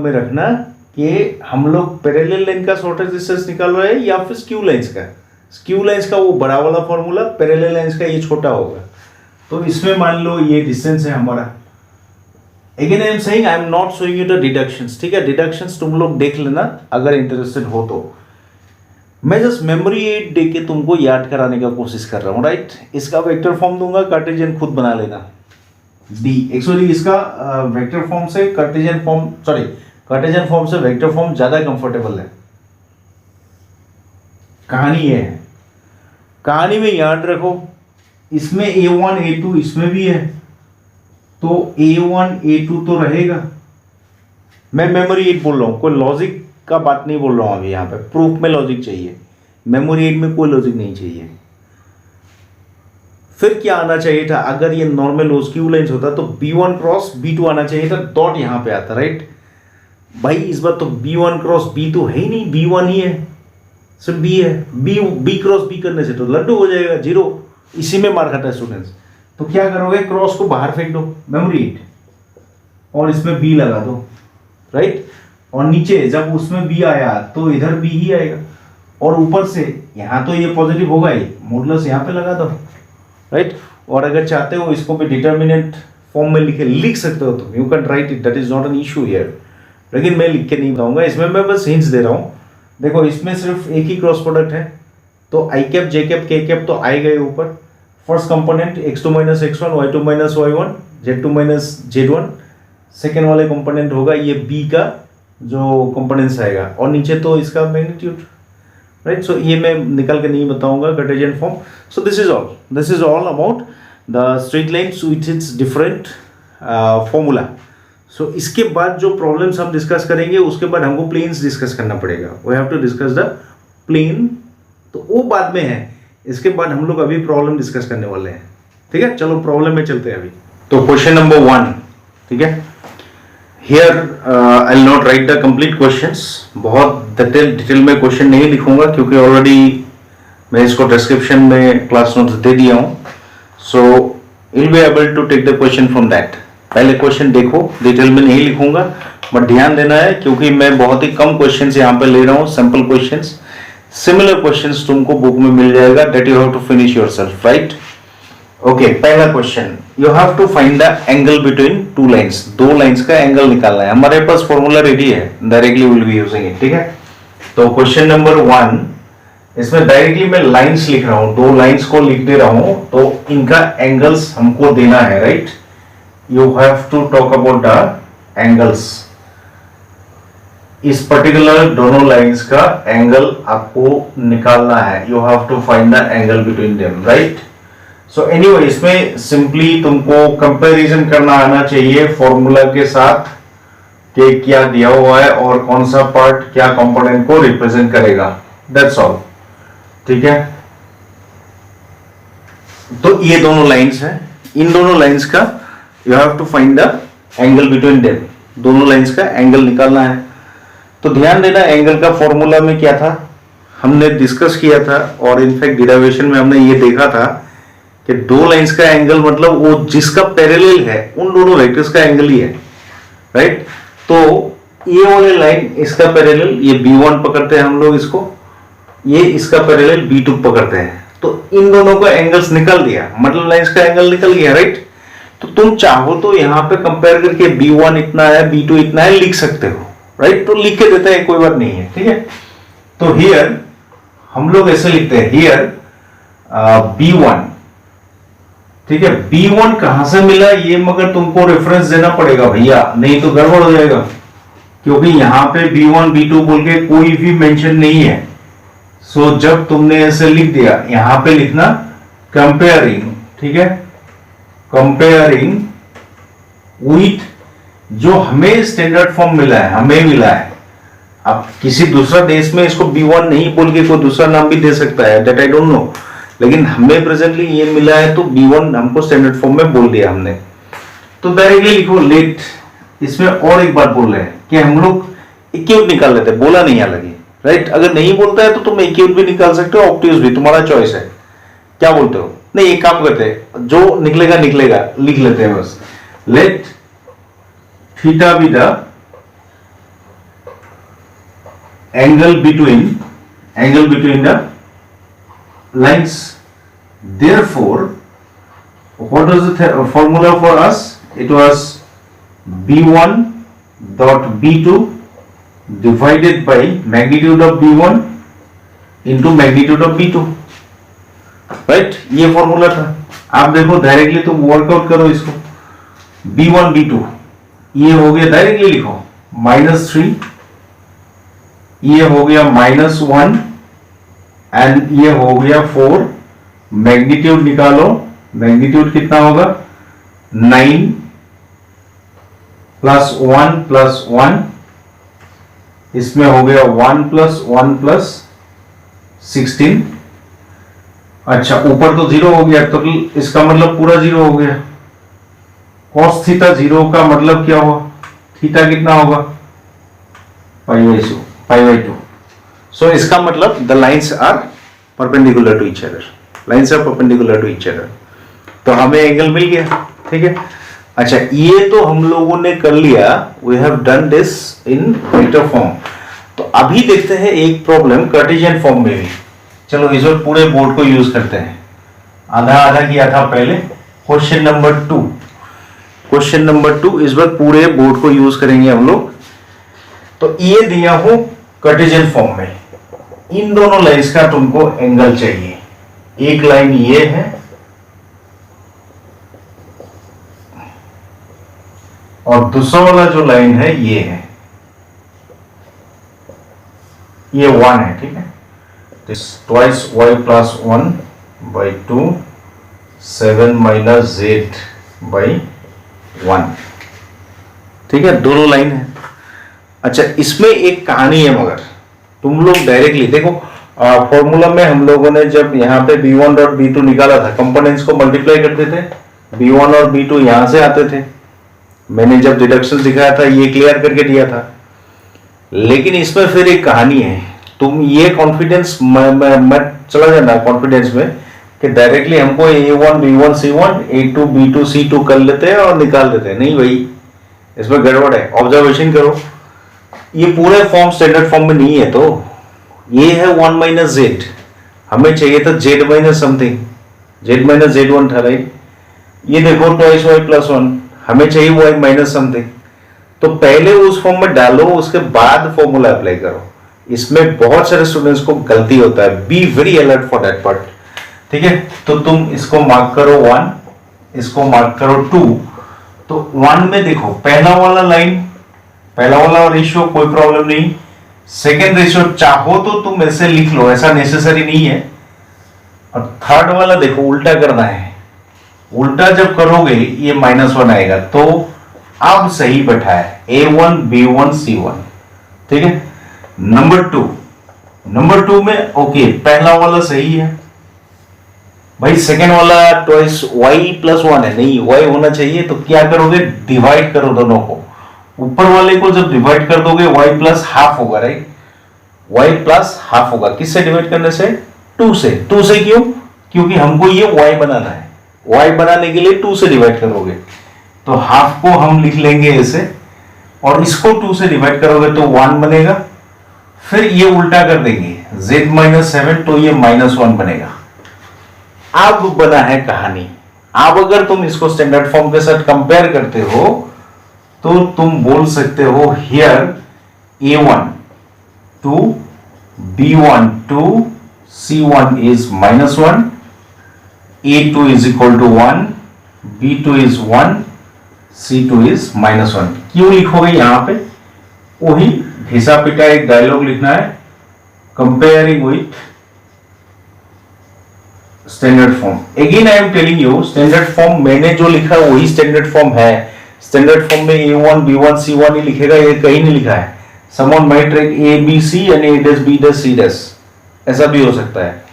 में रखना कि हम लोग पैरेलल लाइन का शॉर्टेज डिस्टेंस निकाल रहे हैं या फिर स्क्यू लाइंस का, स्क्यू लाइंस का वो बड़ा वाला फॉर्मूला, पैरेलल लाइंस का ये छोटा होगा। तो इसमें मान लो ये डिस्टेंस है हमारा। Again I am saying I am not showing you the deductions, ठीक है, डिडक्शंस तुम लोग देख लेना अगर इंटरेस्टेड हो तो। मैं जस्ट मेमोरी एड दे के तुमको याद कराने का कोशिश कर रहा हूँ, राइट। इसका वेक्टर फॉर्म दूंगा, कार्टेशियन खुद बना लेना। डी एक्चुअली इसका वेक्टर फॉर्म से Cartesian form, sorry Cartesian form से वेक्टर फॉर्म ज्यादा कंफर्टेबल है। कहानी ये है, कहानी में याद रखो इसमें A1 A2 इसमें भी है, तो A1 A2 तो रहेगा। मैं मेमोरी एड बोल रहा हूँ, कोई लॉजिक का बात नहीं बोल रहा हूँ अभी। यहाँ पे प्रूफ में लॉजिक चाहिए, मेमोरी एड में कोई लॉजिक नहीं चाहिए। फिर क्या आना चाहिए था, अगर ये नॉर्मल स्क्यू लाइंस होता तो B1 क्रॉस B2 आना चाहिए था, डॉट यहाँ पे आता, राइट। भाई इस बार तो B1 क्रॉस B2 है ही नहीं, B1 ही है, सिर्फ B है। B क्रॉस B करने से तो लड्डू हो जाएगा, जीरो। इसी में मार खाता है स्टूडेंट्स। तो क्या करोगे, क्रॉस को बाहर फेंक दो मेमोरी एड और इसमें B लगा दो, राइट। और नीचे जब उसमें B आया तो इधर B ही आएगा, और ऊपर से यहाँ तो ये पॉजिटिव होगा ही, मॉडुलस यहाँ पे लगा दो, राइट। और अगर चाहते हो इसको भी डिटर्मिनेंट फॉर्म में लिख सकते हो तुम, you can write it, that is not an issue here. लेकिन मैं लिख के नहीं बताऊंगा, इसमें मैं बस हिंट्स दे रहा हूँ। देखो इसमें सिर्फ एक ही क्रॉस प्रोडक्ट है, तो आई cap J cap K cap तो आए गए ऊपर। First component x2 minus x1, y2 minus y1, z2 minus z1। Second वाले कंपोनेंट होगा ये b का जो कंपोनेंट्स आएगा, और नीचे तो इसका मैग्नीट्यूड, राइट। सो ये मैं निकाल के नहीं बताऊंगा Cartesian form. So this is all about the straight lines with its different formula. So इसके बाद जो प्रॉब्लम्स हम डिस्कस करेंगे, उसके बाद हमको प्लेन्स डिस्कस करना पड़ेगा। We have to discuss the plane, तो वो बाद में है। इसके बाद हम लोग अभी प्रॉब्लम डिस्कस करने वाले हैं, ठीक है। चलो प्रॉब्लम में चलते हैं अभी। तो क्वेश्चन नंबर 1, ठीक है। Here I will not write the complete questions, बहुत डिटेल में क्वेश्चन नहीं लिखूंगा क्योंकि ऑलरेडी मैं इसको डिस्क्रिप्शन में क्लास नोट्स दे दिया हूं। So you will be able to take the question from that. पहले क्वेश्चन देखो, डिटेल में नहीं लिखूंगा, बट ध्यान देना है क्योंकि मैं बहुत ही कम क्वेश्चंस यहाँ पे ले रहा हूँ, सिंपल क्वेश्चंस। सिमिलर क्वेश्चंस तुमको बुक में मिल जाएगा, that you have to finish yourself, right. Okay, पहला question, you have to find the angle between two lines. दो लाइंस का एंगल निकालना है। हमारे पास फॉर्मूला रेडी है, directly will be using it, ठीक है। तो क्वेश्चन नंबर 1, इसमें डायरेक्टली मैं लाइंस लिख रहा हूं, दो लाइंस को लिख दे रहा हूं, तो इनका एंगल्स हमको देना है, right. You have to talk about the angles. इस पर्टिकुलर दोनों लाइंस का एंगल आपको निकालना है। You have to find the angle between them, right. So anyway, इसमें सिंपली तुमको कंपैरिजन करना आना चाहिए फॉर्मूला के साथ कि क्या दिया हुआ है और कौन सा पार्ट क्या कंपोनेंट को रिप्रेजेंट करेगा, दैट्स ऑल, ठीक है। तो ये दोनों लाइंस है, इन दोनों लाइंस का you have to find the angle between them. दोनों लाइंस का एंगल निकालना है। तो ध्यान देना, एंगल का फॉर्मूला में क्या था, हमने डिस्कस किया था, और इनफैक्ट डिराइवेशन में हमने ये देखा था कि दो लाइंस का एंगल मतलब वो जिसका पैरेलल है उन दोनों वेक्टर्स का एंगल ही है, राइट। तो ये वाले लाइन इसका पैरेलल, ये B1 पकड़ते हैं हम लोग इसको, ये इसका पैरेलल B2 पकड़ते हैं, तो इन दोनों का एंगल्स निकल दिया, मतलब लाइंस का एंगल निकल गया, राइट। तो तुम चाहो तो यहाँ पे कंपेयर करके B1 इतना है, B2 इतना है लिख सकते हो, राइट। तो लिख के देते हैं, कोई बात नहीं है, ठीक है। तो हियर हम लोग ऐसे लिखते हैं, हियर B1, ठीक है। B1 कहां से मिला ये मगर तुमको रेफरेंस देना पड़ेगा भैया, नहीं तो गड़बड़ हो जाएगा, क्योंकि यहां पे B1 B2 बोल के कोई भी मेंशन नहीं है। सो जब तुमने ऐसे लिख दिया, यहां पे लिखना कंपेयरिंग, ठीक है, कंपेयरिंग विथ जो हमें स्टैंडर्ड फॉर्म मिला है, हमें मिला है। अब किसी दूसरा देश में इसको B1 नहीं बोल के कोई दूसरा नाम भी दे सकता है, दैट आई डोंट नो, लेकिन हमें प्रेजेंटली ये मिला है तो B1 हमको स्टैंडर्ड फॉर्म में बोल दिया हमने। तो डायरेक्टली लिखो लेट। इसमें और एक बात बोल रहे हैं कि हम लोग एक्यूट निकाल लेते हैं, बोला नहीं हालांकि, राइट। अगर नहीं बोलता है तो तुम एक्यूट भी निकाल सकते हो, ऑब्ट्यूज भी, तुम्हारा चॉइस है, क्या बोलते हो। नहीं, एक काम करते हैं, जो निकलेगा निकलेगा लिख लेते हैं बस। Let theta B the angle between the lines. Therefore, what was the formula for us? It was B1 dot B2 divided by magnitude of B1 into magnitude of B2, right? ये फॉर्मूला था. आप देखो directly तुम workout करो इसको. B1 B2 ये हो गया, डायरेक्टली लिखो -3, ये हो गया -1 एंड ये हो गया 4. मैग्नीट्यूड निकालो, मैग्नीट्यूड कितना होगा? 9 प्लस 1 प्लस 1, इसमें हो गया 1 प्लस 1 प्लस 16. अच्छा, ऊपर तो 0 हो गया, तो इसका मतलब पूरा 0 हो गया. cos थीटा 0 का मतलब क्या हुआ? थीटा कितना होगा? π/2. सो इसका मतलब the lines are perpendicular to each other. Lines are perpendicular to each other. तो हमें एंगल मिल गया. ठीक है. अच्छा, ये तो हम लोगों ने कर लिया. We have done this in vector form. तो अभी देखते हैं एक प्रॉब्लम कार्टेशियन फॉर्म में भी. चलो इस बार पूरे बोर्ड को यूज करते हैं. आधा आधा किया था पहले. क्वेश्चन नंबर 2, क्वेश्चन नंबर 2 इस बार पूरे बोर्ड को यूज करेंगे हम लोग. तो ये दिया हूं कार्टेशियन फॉर्म में. इन दोनों लाइंस का तुमको एंगल चाहिए. एक लाइन ये है और दूसरा वाला जो लाइन है ये है. ये 1 है. ठीक है. This twice y plus 1 by 2 7 minus z by 1. ठीक है. दोनों लाइन है. अच्छा, इसमें एक कहानी है, मगर तुम लोग डायरेक्टली देखो. फॉर्मूला में हम लोगों ने जब यहाँ पे B1 डॉट B2 निकाला था, कंपोनेंट्स को मल्टीप्लाई करते थे. B1 और B2 यहां से आते थे. मैंने जब डिडक्शन दिखाया था ये क्लियर करके दिया था. लेकिन इसमें फिर एक कहानी है. तुम ये कॉन्फिडेंस मत चला जाना कॉन्फिडेंस में कि डायरेक्टली हमको A1 B1 C1 A2 B2 C2 कर लेते हैं और निकाल देते हैं. नहीं भाई, इसमें गड़बड़ है. ऑब्जर्वेशन करो, ये पूरे फॉर्म स्टैंडर्ड फॉर्म में नहीं है. तो ये है 1 माइनस जेड. हमें चाहिए था Z minus something. Z minus Z1 था, राइट. ये देखो ट्वाइस y प्लस 1, हमें चाहिए y माइनस समथिंग. तो पहले उस फॉर्म में डालो, उसके बाद फॉर्मूला अप्लाई करो. इसमें बहुत सारे स्टूडेंट्स को गलती होता है. Be very alert for that part. ठीक है. तो तुम इसको मार्क करो 1, इसको मार्क करो 2. तो 1 में देखो पहला वाला लाइन, पहला वाला रेशियो कोई प्रॉब्लम नहीं. सेकेंड रेशियो चाहो तो तुम ऐसे लिख लो, ऐसा नेसेसरी नहीं है. और थर्ड वाला देखो उल्टा करना है. उल्टा जब करोगे ये -1 आएगा. तो अब सही बैठा है A1 B1 C1. ठीक है. नंबर 2 में ओके, पहला वाला सही है भाई. सेकेंड वाला ट्वाइस y प्लस 1 है, नहीं y होना चाहिए. तो क्या करोगे? डिवाइड करो दोनों को. ऊपर वाले को जब डिवाइड कर दोगे y प्लस हाफ होगा, राइट. y प्लस हाफ होगा. किससे डिवाइड करने से? 2 से. 2 से क्यों? क्योंकि हमको ये y बनाना है. y बनाने के लिए 2 से डिवाइड करोगे. तो हाफ को हम लिख लेंगे ऐसे, और इसको 2 से डिवाइड करोगे तो 1 बनेगा. फिर ये उल्टा कर देंगे z माइनस 7, तो ये -1 बनेगा. अब बना है कहानी. अब अगर तुम इसको स्टैंडर्ड फॉर्म के साथ कंपेयर करते हो तो तुम बोल सकते हो here A1 2 B1 2 C1 is -1, A2 is equal to 1, B2 is 1, C2 is -1. क्यों लिखोगे यहां पे? वही घिसा पिटा एक डायलॉग लिखना है, comparing with standard form. Again I am telling you, standard form मैंने जो लिखा है वही स्टैंडर्ड फॉर्म है. स्टैंडर्ड फॉर्म में A1 B1 C1 ही लिखेगा, ये कहीं नहीं लिखा है. Someone might write A B C and A dash B dash C dash, ऐसा भी हो सकता है.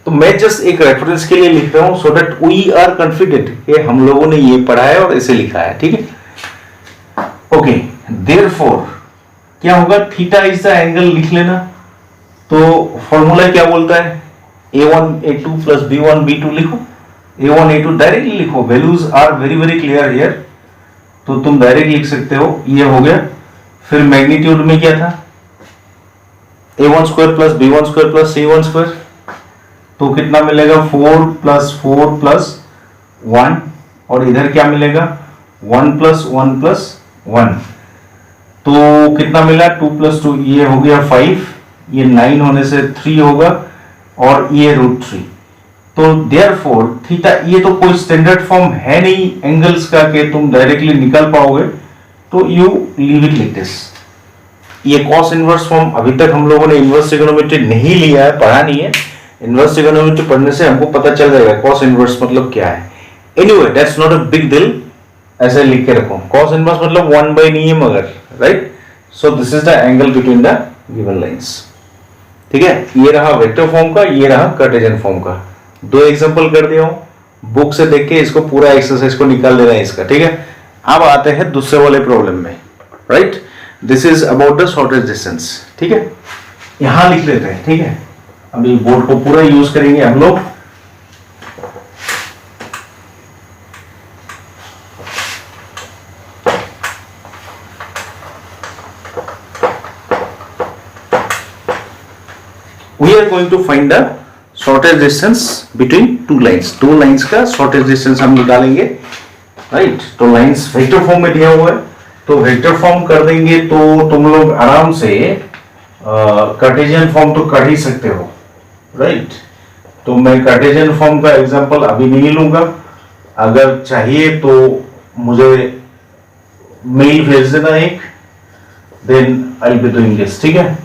तो मैं जस्ट एक रेफरेंस के लिए लिख रहा हूं, so that we are confident कि हम लोगों ने ये पढ़ा है और ऐसे लिखा है. ठीक है. ओके, देयरफॉर क्या होगा? थीटा इज द एंगल लिख लेना. तो फॉर्मूला क्या बोलता है? A1 A2 plus B1 B2 लिखो. A1 A2 डायरेक्टली लिखो. Values are very very clear here, तो तुम डायरेक्ट लिख सकते हो. ये हो गया. फिर मैग्नीट्यूड में क्या था? A1 square plus B1 square plus C1 square. तो कितना मिलेगा 4 प्लस 4 प्लस 1, और इधर क्या मिलेगा 1 प्लस 1 प्लस 1, तो कितना मिला 2 प्लस 2, ये हो गया 5, ये 9 होने से 3 होगा, और ये √3। तो देयरफॉर थीटा, ये तो कोई स्टैंडर्ड फॉर्म है नहीं एंगल्स का कि तुम डायरेक्टली निकाल पाओगे, तो you leave it like this. ये कॉस इनवर्स फॉर्म अभी तक हम लोगों ने इनवर्स ट्रिगोनोमेट्री नहीं लिया है, पढ़ा नहीं है। इनवर्स ट्रिगोनोमेट्री पढ़ने से हमको पता चल जाएगा कॉस इनवर्स मतलब क्या है। Anyway that's not a big deal, ऐसे लिख के रखो। कॉस इनवर्स मतलब 1 बाय नहीं है मगर, right. So this is the angle between the given lines, ठीक है। ये रहा वेक्टर फॉर्म का, ये रहा कार्टेशियन फॉर्म का। 2 एग्जांपल कर दिया हूं, बुक से देख के इसको पूरा एक्सरसाइज को निकाल देना है इसका, ठीक है। अब आते हैं दूसरे वाले प्रॉब्लम में, right. This is about the shortage distance, ठीक है। यहां लिख लेते हैं, ठीक है। अभी बोर्ड को पूरा यूज करेंगे हम लोग। We are going to find the shortest distance between two lines. 2 lines का shortest distance हम निकालेंगे, राइट। तो लाइंस वेक्टर फॉर्म में दिया हुआ है, तो वेक्टर फॉर्म कर देंगे तो तुम लोग आराम से कार्टेशियन फॉर्म तो कर ही सकते हो, राइट। तो मैं कार्टेशियन फॉर्म का एग्जांपल अभी नहीं लूंगा, अगर चाहिए तो मुझे मेल भेज देना एक, then I will be doing this, ठीक है।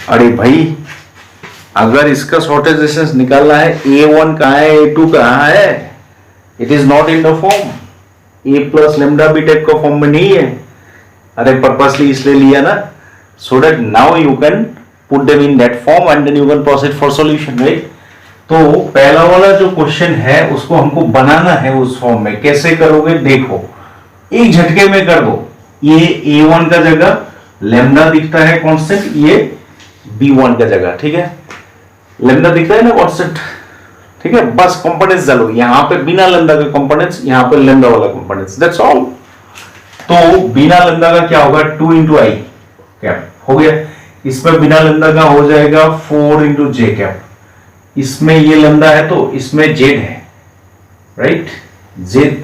अरे भाई, अगर इसका शॉर्टेज डिस्टेंस निकालना है, A1 कहाँ है, A2 कहाँ है, it is not in the form, A plus lambda B type का फॉर्म में नहीं है। अरे पर्पसली इसलिए लिया ना, so that now you can put them in that form and then you can proceed for solution, right. तो पहला वाला जो क्वेश्चन है उसको हमको बनाना है उस फॉर्म में। कैसे करोगे देखो, एक झटके में कर दो। ये A1 का जगह लेमडा दिखता है कांस्टेंट, ये B1 का जगह, ठीक है। लेमडा दिखता है ना कांस्टेंट, ठीक है। बस कंपोनेंट्स डालो, यहां पे बिना लेमडा का कंपोनेंट्स, यहां पे लेमडा वाला कंपोनेंट्स, दैट्स ऑल। तो बिना लेमडा का क्या होगा 2 इंटू आई कैप हो गया। इसमें बिना लेमडा का हो जाएगा 4 इंटू जे कैप। इसमें ये लेमडा है तो इसमें जेड है, राइट। जेड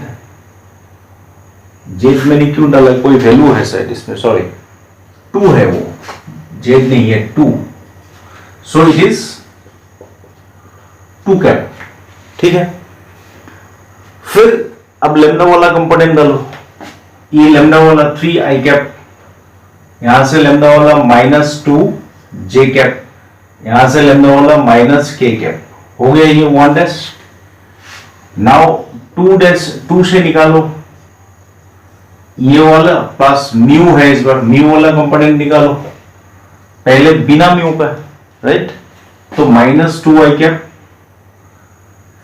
मैंने क्यों डाला, कोई वैल्यू है शायद इसमें, सॉरी 2 है वो, जेड नहीं है 2, सो इट इज 2 कैप, ठीक है। फिर अब लेमडा वाला कंपोनेंट डालो, ये लेमडा वाला 3 आई कैप, यहां से लेमडा वाला -2 जे कैप, यहां से लेमडा वाला -k कैप, हो गया ये 1 डैश। नाउ 2 डैश 2 से निकालो, ये वाला प्लस म्यू है, इस बार म्यू वाला कंपोनेंट निकालो, पहले बिना म्यू का, राइट। तो -2 आई कैप,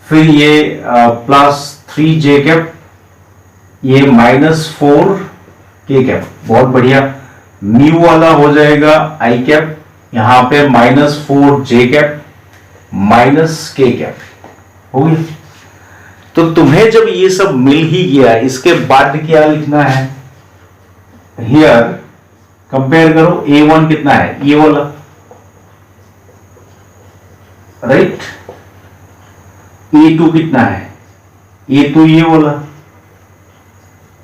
फिर ये +3 जे कैप, ये -4 के कैप, बहुत बढ़िया। म्यू वाला हो जाएगा आई कैप, यहां पे -4 जे कैप -k कैप, हो गया। तो तुम्हें जब ये सब मिल ही गया, इसके बाद क्या लिखना है, हियर कंपेयर करो। A1 कितना है, ये वाला, राइट। A2 कितना है, A2 ये वाला।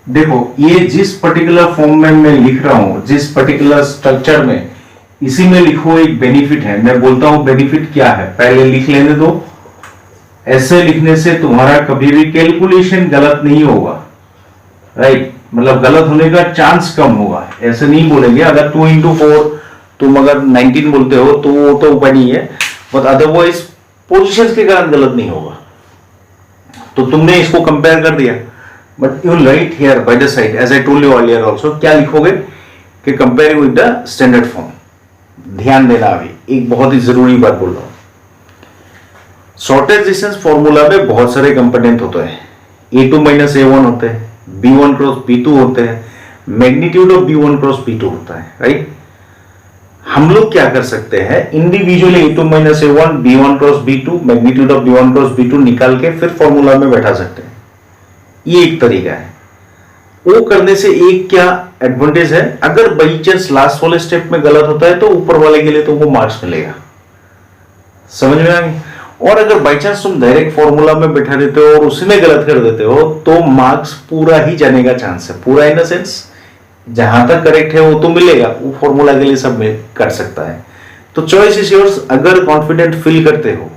देखो ये जिस पर्टिकुलर फॉर्म में मैं लिख रहा हूं, जिस पर्टिकुलर स्ट्रक्चर में, इसी में लिखो एक बेनिफिट है। मैं बोलता हूं बेनिफिट क्या है, पहले लिख लेने दो। ऐसे लिखने से तुम्हारा कभी भी कैलकुलेशन गलत नहीं होगा, राइट। मतलब गलत होने का चांस कम होगा। ऐसे नहीं बोलेंगे, अगर 2 इंटू 4 तुम अगर 19 बोलते हो तो वो तो ऊपर नहीं है, बट अदरवाइज पोजीशंस के कारण गलत नहीं होगा। तो तुमने इसको कंपेयर कर दिया, but you right here by the side as I told you earlier also, क्या लिखोगे कि comparing with the standard form. ध्यान देना, अभी एक बहुत ही जरूरी बात बोल रहा हूं। शॉर्टेज डिस्टेंस फॉर्मूला में बहुत सारे कंपोनेंट होते हैं, A2 - A1 होते हैं, B1 क्रॉस B2 होते हैं, magnitude of B1 cross B2 होता है, राइट। हम लोग क्या कर सकते हैं, individually A2 minus A1 B1 cross B2 magnitude of B1 cross B2 निकाल के फिर फॉर्मूला में बैठा सकते हैं। ये एक तरीका है। वो करने से एक क्या एडवांटेज है, अगर बाई चांस लास्ट वाले स्टेप में गलत होता है तो ऊपर वाले के लिए तुमको मार्क्स मिलेगा। समझ में आ गई? और अगर बाई चांस तुम डायरेक्ट फॉर्मूला में बैठा देते हो और उसी में गलत कर देते हो तो मार्क्स पूरा ही जाने का चांस है। पूरा इन द सेंस जहां तक करेक्ट है वो तो मिलेगा, वो फॉर्मूला के लिए सब में कर सकता है। तो चॉइस इज योर्स। अगर कॉन्फिडेंट फील करते हो,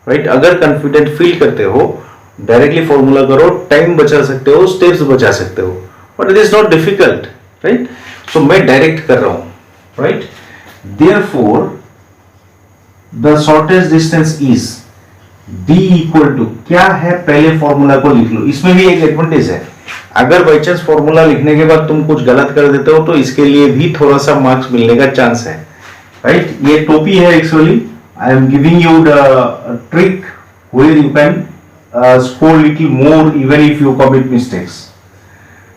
राइट, अगर कॉन्फिडेंट फील करते हो डायरेक्टली फॉर्मूला करो, टाइम बचा सकते हो, स्टेप्स बचा सकते हो, but it is not difficult, right. So मैं डायरेक्ट कर रहा हूं, right. Therefore the shortest distance is d equal to क्या है, पहले फॉर्मूला को लिख लो। इसमें भी एक एडवांटेज है, अगर बाई चांस फॉर्मूला लिखने के बाद तुम कुछ गलत कर देते हो तो इसके लिए भी थोड़ा सा मार्क्स मिलने का चांस है, राइट। ये टोपी है actually, I am giving you the trick where you can score little more even if you commit mistakes,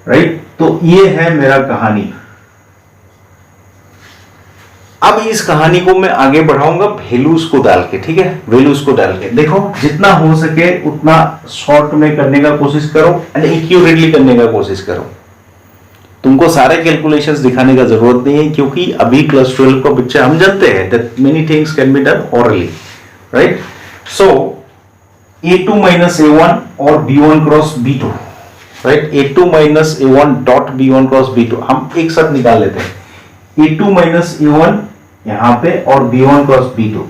right. तो ये है मेरा कहानी। अब इस कहानी को मैं आगे बढ़ाऊंगा वैल्यूज को डाल के, ठीक है, वैल्यूज को डाल के। देखो जितना हो सके उतना शॉर्ट में करने का कोशिश करो एंड एक्यूरेटली करने का कोशिश करो। तुमको सारे कैलकुलेशंस दिखाने का जरूरत नहीं है क्योंकि अभी क्लास 12 का बच्चा, हम जानते हैं that many things can be done orally, right. So A2 minus A1 और B1 cross B2, right. A2 minus A1 dot B1 cross B2 हम एक साथ निकाल लेते हैं। A2 माइनस A1 यहां पे और B1 क्रॉस B2,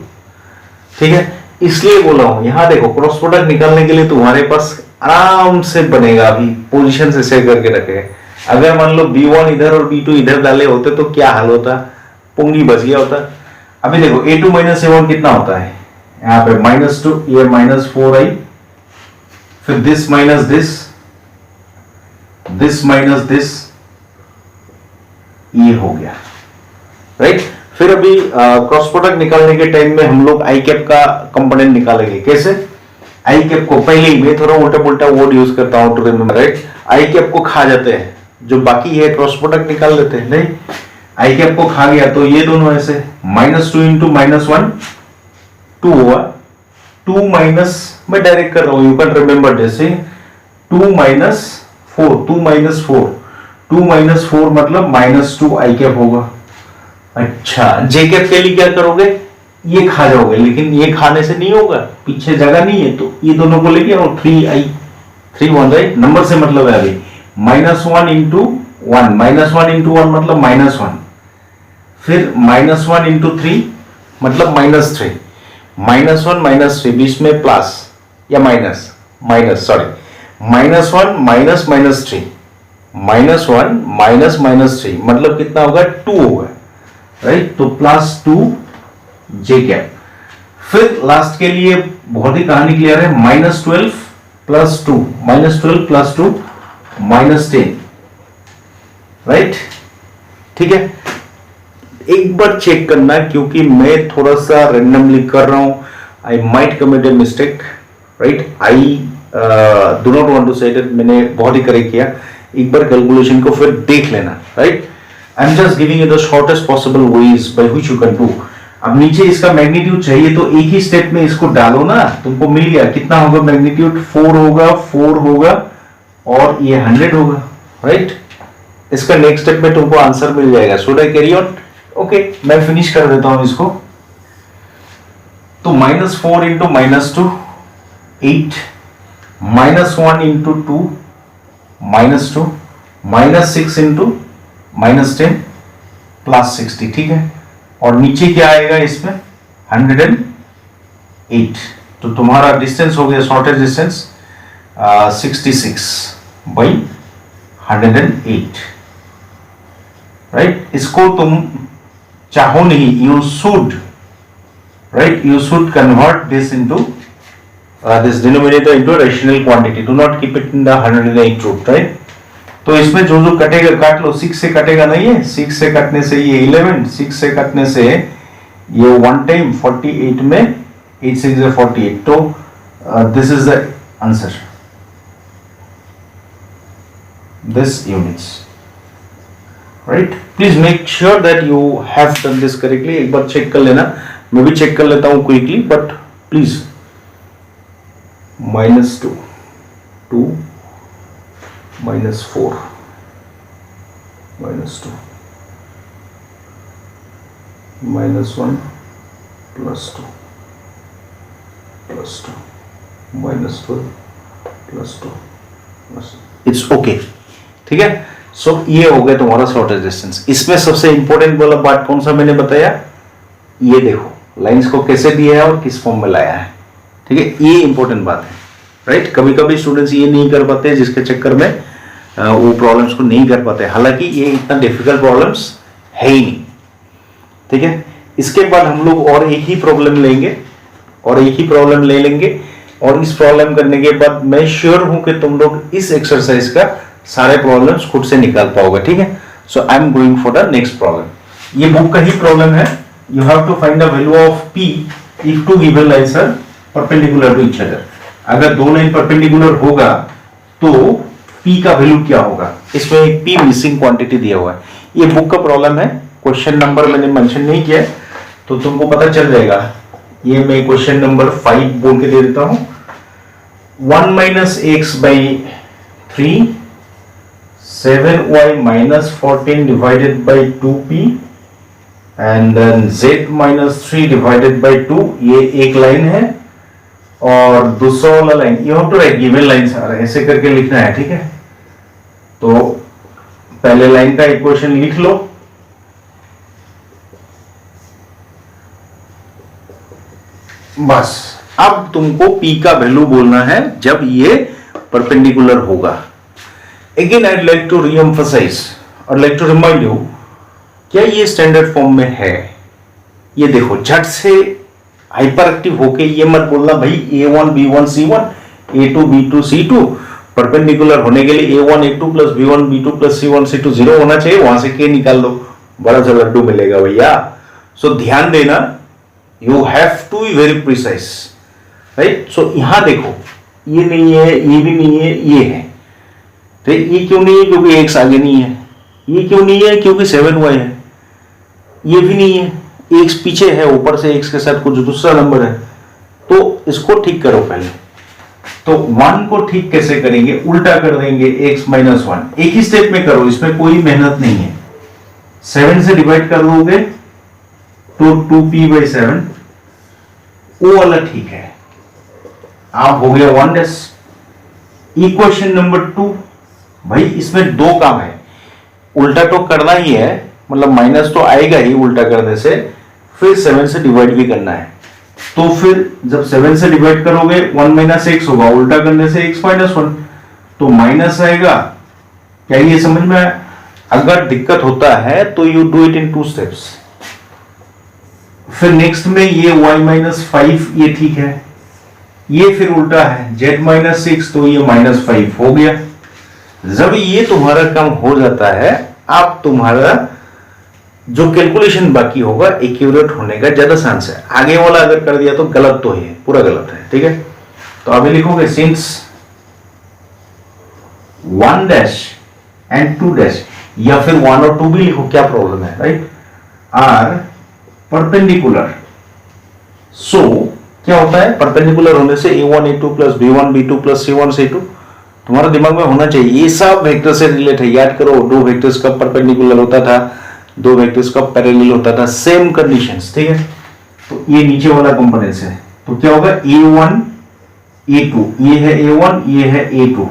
ठीक है। इसलिए बोला हूं, यहां देखो क्रॉस प्रोडक्ट निकालने के लिए तुम्हारे पास आराम से बनेगा। अभी पोजीशन से सेव करके रखे। अगर मान लो B1 इधर और B2 इधर डाले होते तो क्या हाल होता, पुंगी बच गया होता। अभी देखो A2 माइनस A1 कितना होता है, यहां पे -2, ये -4i, फिर this minus this minus this, ये हो गया, राइट। फिर अभी क्रॉस प्रोडक्ट निकालने के टाइम में हम लोग आई कैप का कंपोनेंट निकालेंगे। कैसे? आई कैप को पहले ही मैं थोड़ा उल्टा पुल्टा वर्ड यूज करता हूं to remember, right. I cap को खा जाते हैं, जो बाकी है क्रॉस प्रोडक्ट निकाल लेते हैं। नहीं, आई कैप को खा गया तो ये दोनों ऐसे -2 इंटू -1 2 हुआ। 2 माइनस, मैं डायरेक्ट कर रहा हूं, यू कैन रिमेंबर जैसे 2 माइनस 4, 2 माइनस 4, 2 माइनस 4 मतलब -2 आई कैप होगा। अच्छा, जे कैप के लिए क्या करोगे, ये खा जाओगे, लेकिन ये खाने से नहीं होगा, पीछे जगह नहीं है, तो ये दोनों को लेके और 3i 3 1, राइट। नंबर से मतलब है अभी -1 इंटू 1, -1 इंटू 1 मतलब -1, फिर -1 इंटू 3 मतलब -3, -1 -3 बीच में प्लस या माइनस सॉरी, -1 माइनस -3, -1 माइनस -3 मतलब कितना होगा, 2 होगा, राइट। तो +2 जे कैप। फिर लास्ट के लिए बहुत ही कहानी क्लियर है, -12 प्लस 2, -12 प्लस 2 -10, राइट, ठीक है। एक बार चेक करना क्योंकि मैं थोड़ा सा रेंडमली कर रहा हूं, I might commit a mistake, right. I do not want to say that मैंने बहुत ही करेक्ट किया। एक बार कैलकुलेशन को फिर देख लेना, right. I am just giving you the shortest possible ways by which you can do. अब नीचे इसका मैग्नीट्यूड चाहिए तो एक ही स्टेप में इसको डालो ना, तुमको मिल गया। कितना होगा मैग्नीट्यूड, 4 होगा, 4 होगा और ये 100 होगा, राइट। इसका नेक्स्ट स्टेप में तुमको आंसर मिल जाएगा। Should I carry on? Okay, मैं फिनिश कर देता हूं इसको। तो -4 इंटू -2 8, -1 इंटू 2 -2, -6 इंटू -10 +60, ठीक है। और नीचे क्या आएगा इसमें, 108। तो तुम्हारा डिस्टेंस हो गया, शॉर्टेस्ट डिस्टेंस 66 बाई 108, राइट। इसको तुम चाहो नहीं, you should, right, you should convert this into this denominator into rational quantity, do not keep it in the 108 root, right. तो इसमें जो जो कटेगा काट लो, 6 से कटेगा नहीं है, 6 से कटने से ये 11, 6 से कटने से ये 1 टाइम 48 में 8 6 is 48, तो this is the answer, this units, right, please make sure that you have done this correctly. एक बार चेक कर लेना, मैं भी चेक कर लेता हूं quickly, but please. -2, 2 -4 -2 -1 +2 +2 -12 +2 it's okay, ठीक है। सो ये हो गया तुम्हारा शॉर्टेज डिस्टेंस। इसमें सबसे इंपॉर्टेंट वाला पार्ट कौन सा मैंने बताया, ये देखो लाइंस को कैसे दिया है और किस फॉर्म में लाया है, ठीक है, ये इंपॉर्टेंट बात है, राइट। कभी कभी स्टूडेंट्स ये नहीं कर पाते, जिसके चक्कर में वो प्रॉब्लम्स को नहीं कर पाते, हालांकि ये इतना डिफिकल्ट प्रॉब्लम्स है ही नहीं, ठीक है। इसके बाद हम लोग और एक ही प्रॉब्लम लेंगे और एक ही प्रॉब्लम ले लेंगे, और इस प्रॉब्लम करने के बाद मैं श्योर हूं कि तुम लोग इस एक्सरसाइज का सारे प्रॉब्लम्स खुद से निकाल पाओगे, ठीक है। So I am going for the next problem. ये बुक का ही प्रॉब्लम है। You have to find the value of P if two given lines are perpendicular to each other. अगर दो लाइन परपेंडिकुलर होगा तो पी का वैल्यू क्या होगा। इसमें एक पी मिसिंग क्वांटिटी दिया हुआ है। ये बुक का प्रॉब्लम है, क्वेश्चन नंबर मैंने मेंशन नहीं किया तो तुमको पता चल जाएगा। ये मैं क्वेश्चन नंबर 5 बोल के दे देता हूं। 1 - x/3 7y - 14 divided by 2p and then z - 3 divided by 2। ये एक लाइन है, और दूसरा वाला line you have to write given lines आ रहे हैं, ऐसे करके लिखना है, ठीक है। तो पहले लाइन का इक्वेशन लिख लो, बस। अब तुमको p का वैल्यू बोलना है जब ये परपेंडिकुलर होगा। Again I like to re-emphasise और लाइक टू रिमाइंड यू, क्या ये स्टैंडर्ड फॉर्म में है। ये देखो झट से हाइपर एक्टिव होके ये मत बोलना भाई a1 b1 c1 a2 b2 c2 perpendicular होने के लिए a1 a2 + b1 b2 + c1 c2 0 होना चाहिए, वहां से k निकाल दो, बड़ा सा लड्डू मिलेगा भैया। सो ध्यान देना, you have to be very precise, right. सो यहां देखो ये नहीं है, ये भी नहीं है, ये है, तो ये क्यों नहीं है, क्योंकि x आगे नहीं है। ये क्यों नहीं है, क्योंकि 7y है। ये भी नहीं है, x पीछे है, ऊपर से x के साथ कुछ दूसरा नंबर है। तो इसको ठीक करो पहले। तो 1 को ठीक कैसे करेंगे, उल्टा कर देंगे, x - 1 एक ही स्टेप में करो, इसमें कोई मेहनत नहीं है। 7 से डिवाइड कर दोगे तो 2p/7, वो वाला ठीक है। आप हो गया 1 डेस। इक्वेशन नंबर 2, भाई इसमें दो काम है, उल्टा तो करना ही है, मतलब माइनस तो आएगा ही उल्टा करने से, फिर 7 से डिवाइड भी करना है। तो फिर जब 7 से डिवाइड करोगे 1 - x होगा, उल्टा करने से x - 1, तो माइनस आएगा। क्या ये समझ में आया? अगर दिक्कत होता है तो you do it in 2 steps. फिर नेक्स्ट में ये y - 5, ये ठीक है, ये फिर उल्टा है z - 6, तो ये -5 हो गया। जब ये तुम्हारा काम हो जाता है, आप तुम्हारा जो कैलकुलेशन बाकी होगा एक्यूरेट होने का ज्यादा चांस है। आगे वाला अगर कर दिया तो गलत तो है, पूरा गलत है, ठीक है। तो अभी लिखोगे सिंस 1 डैश एंड 2 डैश, या फिर 1 और 2 भी लिखो, क्या प्रॉब्लम है, राइट, आर परपेंडिकुलर। सो क्या होता है, परपेंडिकुलर होने से a1 a2 + b1 b2 + c1 c2 तुम्हारा दिमाग में होना चाहिए। ये सब वेक्टर से रिलेट है, याद करो। दो वेक्टर्स कब परपेंडिकुलर होता था, दो वेक्टर्स कब पैरेलल होता था, सेम कंडीशंस, ठीक है। तो ये नीचे वाला कंपोनेंट्स है, तो क्या होगा a1 a2, ये है a1 ये है a2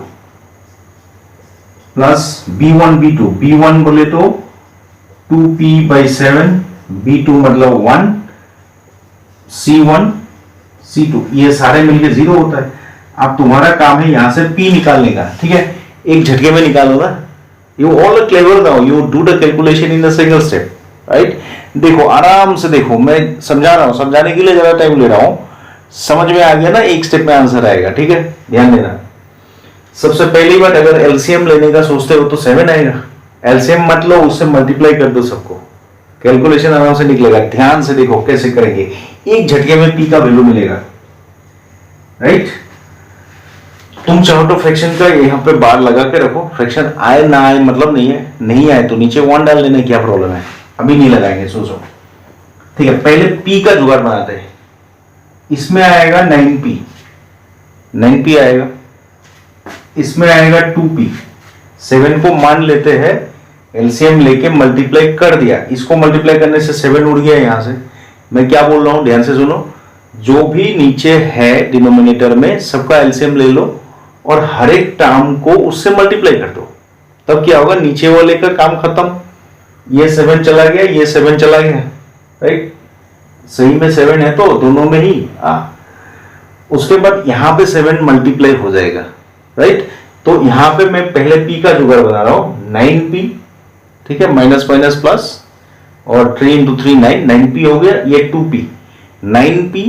plus b1 b2, b1 बोले तो 2p/7, b2 मतलब 1, c1 c2, ये सारे मिलके 0 होता है। अब तुम्हारा काम है यहां से p निकालने का, ठीक है, एक झटके में निकालो ना। You all clever now, you do the calculation in a single step, right. देखो आराम से देखो, मैं समझा रहा हूं, समझाने के लिए ज्यादा टाइम ले रहा हूं, समझ में आ गया ना, एक स्टेप में आंसर आएगा, ठीक है, ध्यान देना। सबसे पहली बात, अगर एलसीएम लेने का सोचते हो तो 7 आएगा। एलसीएम मत लो, उससे मल्टीप्लाई कर दो सबको, कैलकुलेशन आराम से निकलेगा। ध्यान से देखो कैसे करेंगे, एक झटके में p का वैल्यू मिलेगा, राइट। तुम चाहो तो फ्रैक्शन का यहाँ पे बार लगा के रखो, फ्रैक्शन आए ना आए मतलब नहीं है, नहीं आए तो नीचे 1 डाल देने, क्या प्रॉब्लम है, अभी नहीं लगाएंगे, सोचो। ठीक है, पहले पी का जुगाड़ बनाते हैं। इसमें आएगा 9p, 9p आएगा, इसमें आएगा 2p, 7 को मान लेते हैं, एलसीएम लेके मल्टीप्लाई कर दिया, इसको मल्टीप्लाई करने से 7 उड़ गया यहां से। मैं क्या बोल रहा हूं, ध्यान से सुनो, जो भी नीचे है डिनोमिनेटर में सबका एलसीएम ले लो और हर एक टर्म को उससे मल्टीप्लाई कर दो, तब क्या होगा, नीचे वाले का काम खत्म, ये 7 चला गया, ये 7 चला गया, राइट, सही में 7 है तो दोनों में ही उसके बाद यहां पे 7 मल्टीप्लाई हो जाएगा, राइट। तो यहां पे मैं पहले p का जुगाड़ बना रहा हूं, 9p, ठीक है, माइनस माइनस प्लस, और 3 इंटू 3 9, 9p हो गया, ये 2p, 9p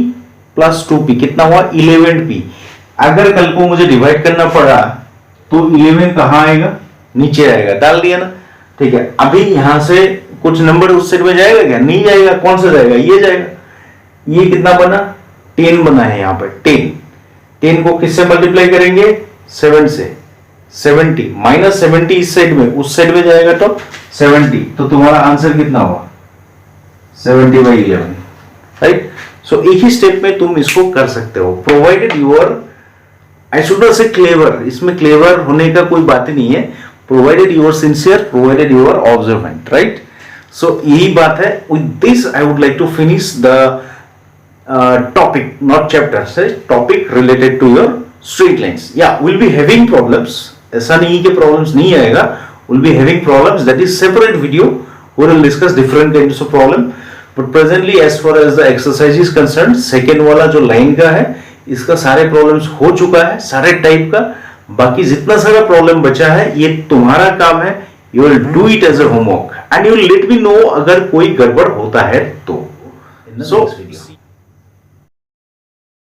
प्लस 2p कितना हुआ, 11p। अगर कल को मुझे डिवाइड करना पड़ा तो 11 कहां आएगा, नीचे आएगा, डाल दिया ना, ठीक है। अभी यहां से कुछ नंबर उस साइड में जाएगा क्या, नहीं जाएगा, कौन सा जाएगा, ये जाएगा, ये कितना बना, 10 बना है यहाँ पर, 10 को किससे मल्टीप्लाई करेंगे, 7 से, 70 माइनस 70 इस साइड में, उस साइड में जाएगा तो 70, तो तुम्हारा आंसर कितना हुआ, 70/11, राइट। सो एक ही स्टेप में तुम इसको कर सकते हो, provided you're, I should not say clever, इसमें क्लेवर होने का कोई बात ही नहीं है, provided you're sincere, provided you're observant, right. So यही बात है। With this I would like to finish the topic, not chapter, say topic related to your straight lines. या विल बी हैविंग प्रॉब्लम्स, ऐसा नहीं कि प्रॉब्लम्स नहीं आएगा, will be having problems, that is separate video, we will discuss different kinds of problem. But presently as far as the exercise is concern, second वाला जो line का है इसका सारे प्रॉब्लम्स हो चुका है, सारे टाइप का। बाकी जितना सारा प्रॉब्लम बचा है ये तुम्हारा काम है, you will do it as a homework and you will let me know अगर कोई गड़बड़ होता है तो। सो